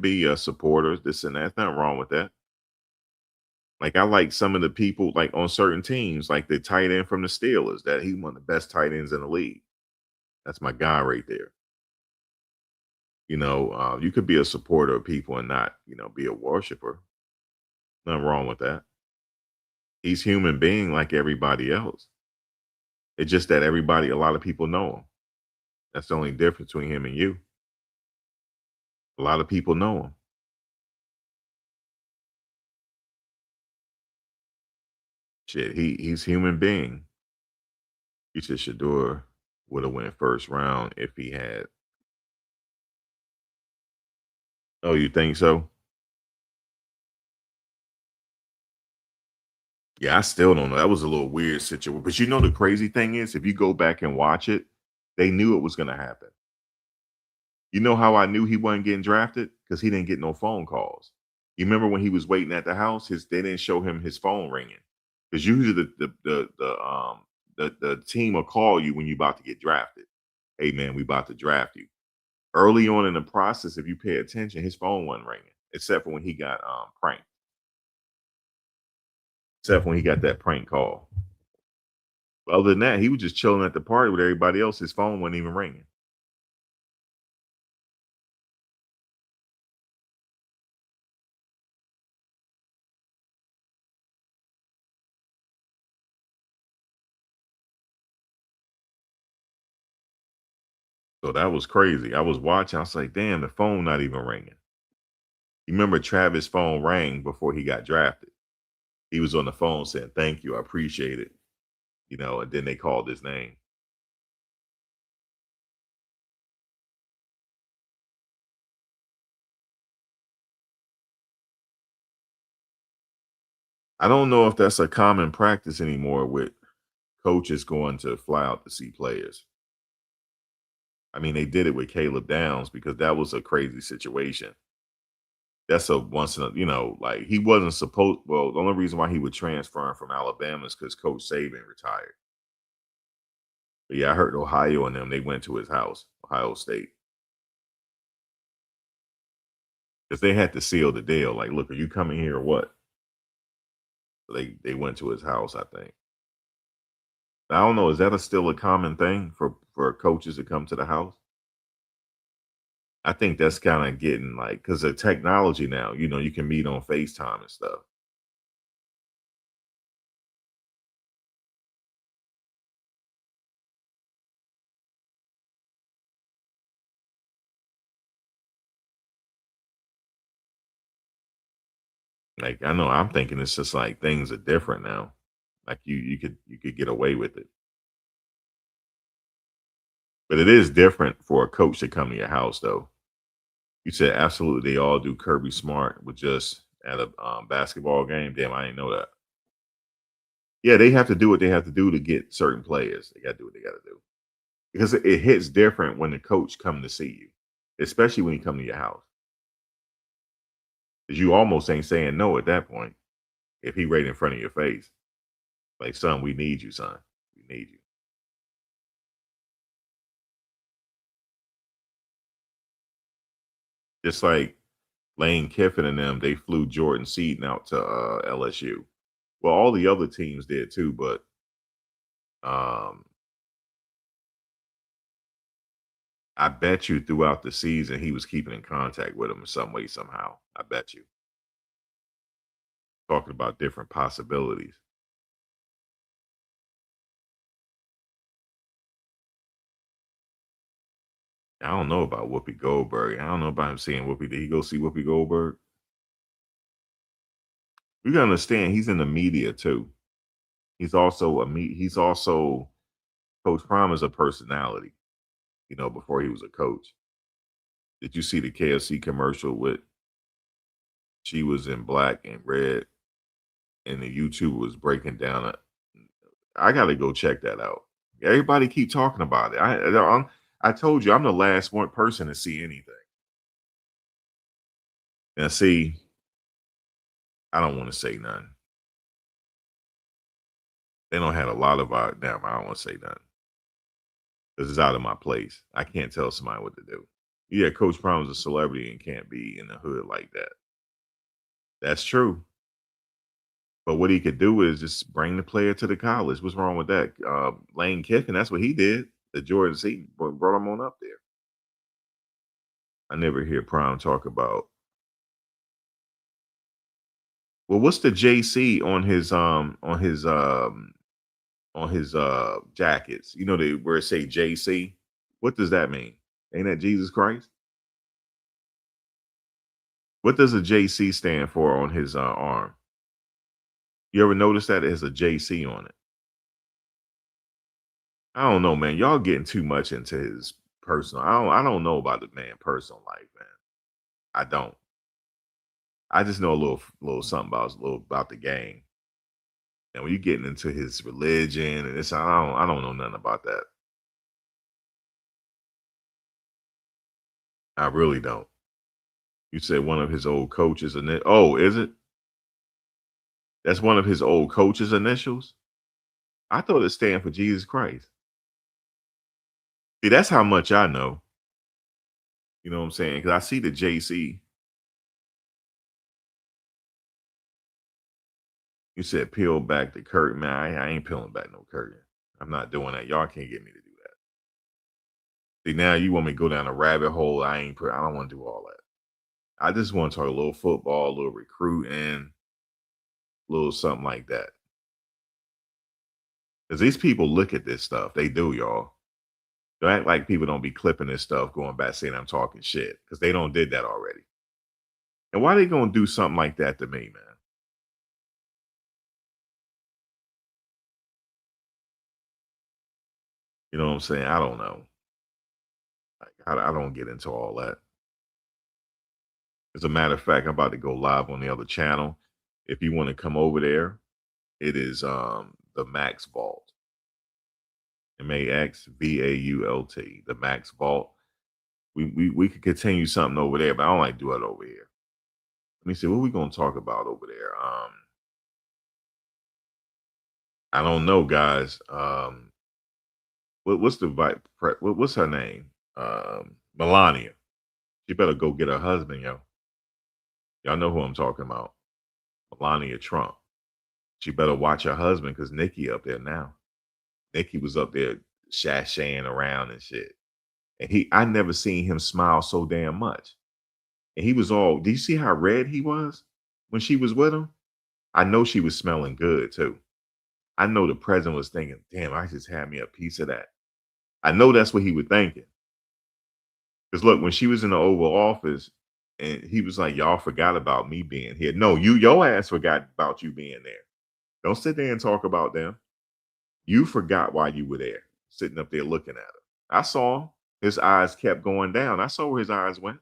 be a supporter, this and that. There's nothing wrong with that. Like I like some of the people like on certain teams, like the tight end from the Steelers, that he's one of the best tight ends in the league. That's my guy right there. You could be a supporter of people and not, be a worshiper. Nothing wrong with that. He's human being like everybody else. It's just that a lot of people know him. That's the only difference between him and you. A lot of people know him. Shit, he's human being. He said Shador would have went first round if he had. Oh, you think so? Yeah, I still don't know. That was a little weird situation. But the crazy thing is, if you go back and watch it, they knew it was going to happen. You know how I knew he wasn't getting drafted? Because he didn't get no phone calls. You remember when he was waiting at the house? They didn't show him his phone ringing. Because usually the team will call you when you're about to get drafted. Hey man, we about to draft you. Early on in the process, if you pay attention, his phone wasn't ringing, except for when he got pranked. Except when he got that prank call. Other than that, he was just chilling at the party with everybody else. His phone wasn't even ringing. So that was crazy. I was watching. I was like, damn, the phone not even ringing. You remember Travis' phone rang before he got drafted. He was on the phone saying, "Thank you, I appreciate it." And then they called his name. I don't know if that's a common practice anymore with coaches going to fly out to see players. I mean, they did it with Caleb Downs because that was a crazy situation. That's a once in a, like he wasn't supposed. Well, the only reason why he would transfer from Alabama is because Coach Saban retired. But yeah, I heard Ohio and them. They went to his house, Ohio State, because they had to seal the deal. Like, look, are you coming here or what? They went to his house, I think. I don't know. Is that still a common thing for coaches to come to the house? I think that's kind of getting like because of technology now. You can meet on FaceTime and stuff. Like I know I'm thinking it's just like things are different now. Like you could get away with it. But it is different for a coach to come to your house though. You said absolutely they all do Kirby Smart with just at a basketball game. Damn, I didn't know that. Yeah, they have to do what they have to do to get certain players. They got to do what they got to do because it hits different when the coach come to see you, especially when he come to your house. Because you almost ain't saying no at that point if he right in front of your face. Like, son, we need you, son. We need you. Just like Lane Kiffin and them, they flew Jordan Seaton out to LSU. Well, all the other teams did too, but um, I bet you throughout the season he was keeping in contact with him in some way, somehow. I bet you. Talking about different possibilities. I don't know about Whoopi Goldberg. I don't know about him seeing Whoopi. Did he go see Whoopi Goldberg? You gotta understand he's in the media too. He's also Coach Prime is a personality, before he was a coach. Did you see the KFC commercial with she was in black and red and the YouTuber was breaking down I gotta go check that out. Everybody keep talking about it. I told you I'm the last one person to see anything. Now see, I don't want to say none. They don't have a lot of our damn, I don't want to say none. This is out of my place. I can't tell somebody what to do. Yeah, Coach Prime is a celebrity and can't be in the hood like that. That's true. But what he could do is just bring the player to the college. What's wrong with that? Lane Kiffin, that's what he did. The Jordan Seaton brought him on up there. I never hear Prime talk about. Well, what's the JC on his jackets? They where it say JC. What does that mean? Ain't that Jesus Christ? What does a JC stand for on his arm? You ever notice that it has a JC on it? I don't know, man. Y'all getting too much into his personal. I don't know about the man personal life, man. I don't. I just know a little something about the game. And when you getting into his religion and this, I don't know nothing about that. I really don't. You said one of his old coaches and oh, is it? That's one of his old coaches' initials? I thought it stand for Jesus Christ. See, that's how much I know. You know what I'm saying? Because I see the JC. You said peel back the curtain. Man, I ain't peeling back no curtain. I'm not doing that. Y'all can't get me to do that. See, now you want me to go down a rabbit hole. I don't want to do all that. I just want to talk a little football, a little recruiting, a little something like that. Because these people look at this stuff. They do, y'all. Don't act like people don't be clipping this stuff, going back saying I'm talking shit. Because they don't did that already. And why they gonna do something like that to me, man? You know what I'm saying? I don't know. Like, I don't get into all that. As a matter of fact, I'm about to go live on the other channel. If you want to come over there, it is the Max Vault. MAXVAULT, the Max Vault. We could continue something over there, but I don't like to do it over here. Let me see what we gonna talk about over there. I don't know, guys. What's the what's her name? Melania. She better go get her husband, yo. Y'all know who I'm talking about. Melania Trump. She better watch her husband because Nikki up there now. Nikki was up there sashaying around and shit. And I never seen him smile so damn much. And he was all, do you see how red he was when she was with him? I know she was smelling good too. I know the president was thinking, damn, I just had me a piece of that. I know that's what he was thinking. Because look, when she was in the Oval Office and he was like, y'all forgot about me being here. No, your ass forgot about you being there. Don't sit there and talk about them. You forgot why you were there, sitting up there looking at her. I saw him. His eyes kept going down. I saw where his eyes went.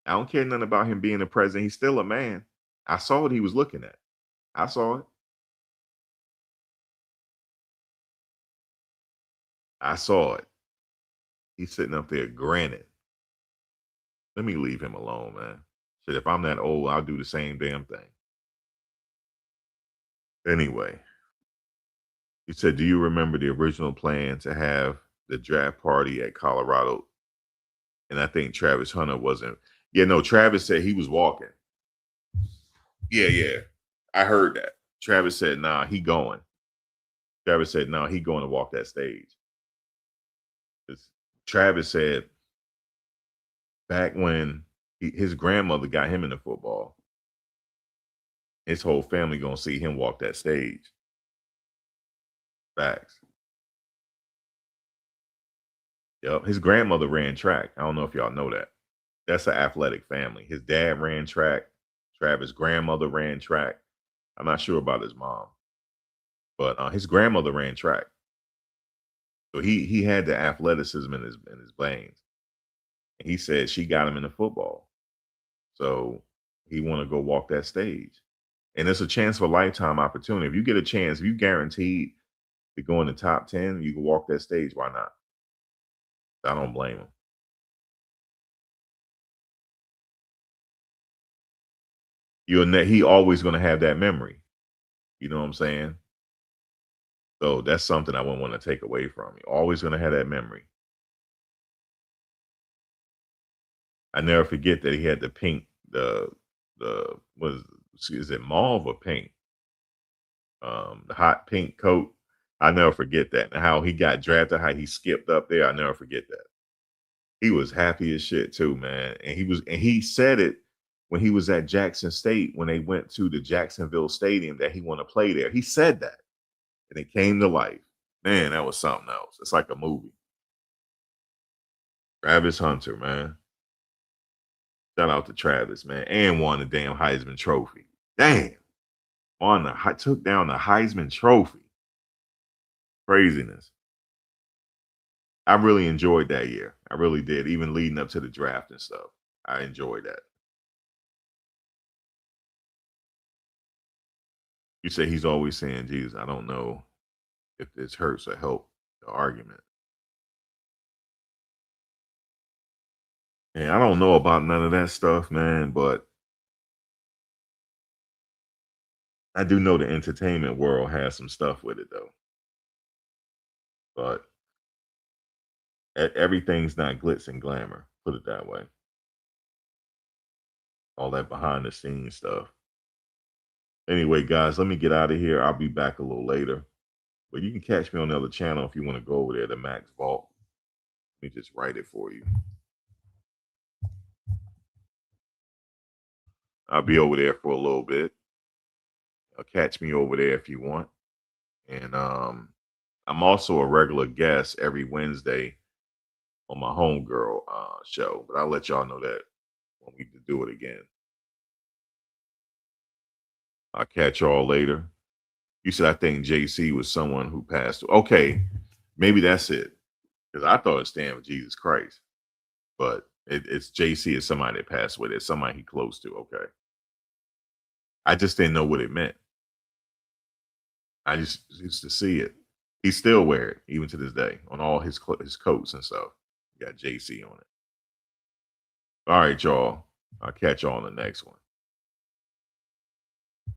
I don't care nothing about him being the president. He's still a man. I saw what he was looking at. I saw it. I saw it. He's sitting up there grinning. Let me leave him alone, man. Shit, if I'm that old, I'll do the same damn thing. Anyway, he said, do you remember the original plan to have the draft party at Colorado? And I think Travis Hunter wasn't. Yeah, no, Travis said he was walking. Yeah. I heard that. Travis said, nah, he going. Travis said, no, he going to walk that stage. Travis said back when his grandmother got him into football, his whole family going to see him walk that stage. Facts. Yep. His grandmother ran track. I don't know if y'all know that. That's an athletic family. His dad ran track. Travis' grandmother ran track. I'm not sure about his mom, but his grandmother ran track. So he had the athleticism in his veins. And he said she got him into football. So he want to go walk that stage. And it's a chance for a lifetime opportunity. If you get a chance, if you guaranteed to go in the top 10, you can walk that stage. Why not? I don't blame him. He always going to have that memory. You know what I'm saying? So that's something I wouldn't want to take away from you. Always going to have that memory. I never forget that he had the pink, is it mauve or pink? The hot pink coat. I never forget that. And how he got drafted, how he skipped up there. I never forget that. He was happy as shit too, man. And he said it when he was at Jackson State, when they went to the Jacksonville Stadium, that he wanted to play there. He said that. And it came to life. Man, that was something else. It's like a movie. Travis Hunter, man. Shout out to Travis, man. And won the damn Heisman Trophy. Damn. Took down the Heisman Trophy. Craziness. I really enjoyed that year. I really did. Even leading up to the draft and stuff. I enjoyed that. You say he's always saying Jesus. I don't know if this hurts or help the argument. And I don't know about none of that stuff, man, but I do know the entertainment world has some stuff with it, though. But everything's not glitz and glamour, put it that way. All that behind the scenes stuff. Anyway, guys, let me get out of here. I'll be back a little later. But you can catch me on the other channel if you want to go over there to Max Vault. Let me just write it for you. I'll be over there for a little bit. Catch me over there if you want. And I'm also a regular guest every Wednesday on my homegirl show. But I'll let y'all know that when we do it again. I'll catch y'all later. You said I think JC was someone who passed. Okay, maybe that's it. Because I thought it stand for Jesus Christ. But it's JC is somebody that passed away. It's somebody he close to. Okay. I just didn't know what it meant. I just used to see it. He still wear it even to this day on all his coats and stuff. Got JC on it. All right, y'all. I'll catch y'all on the next one.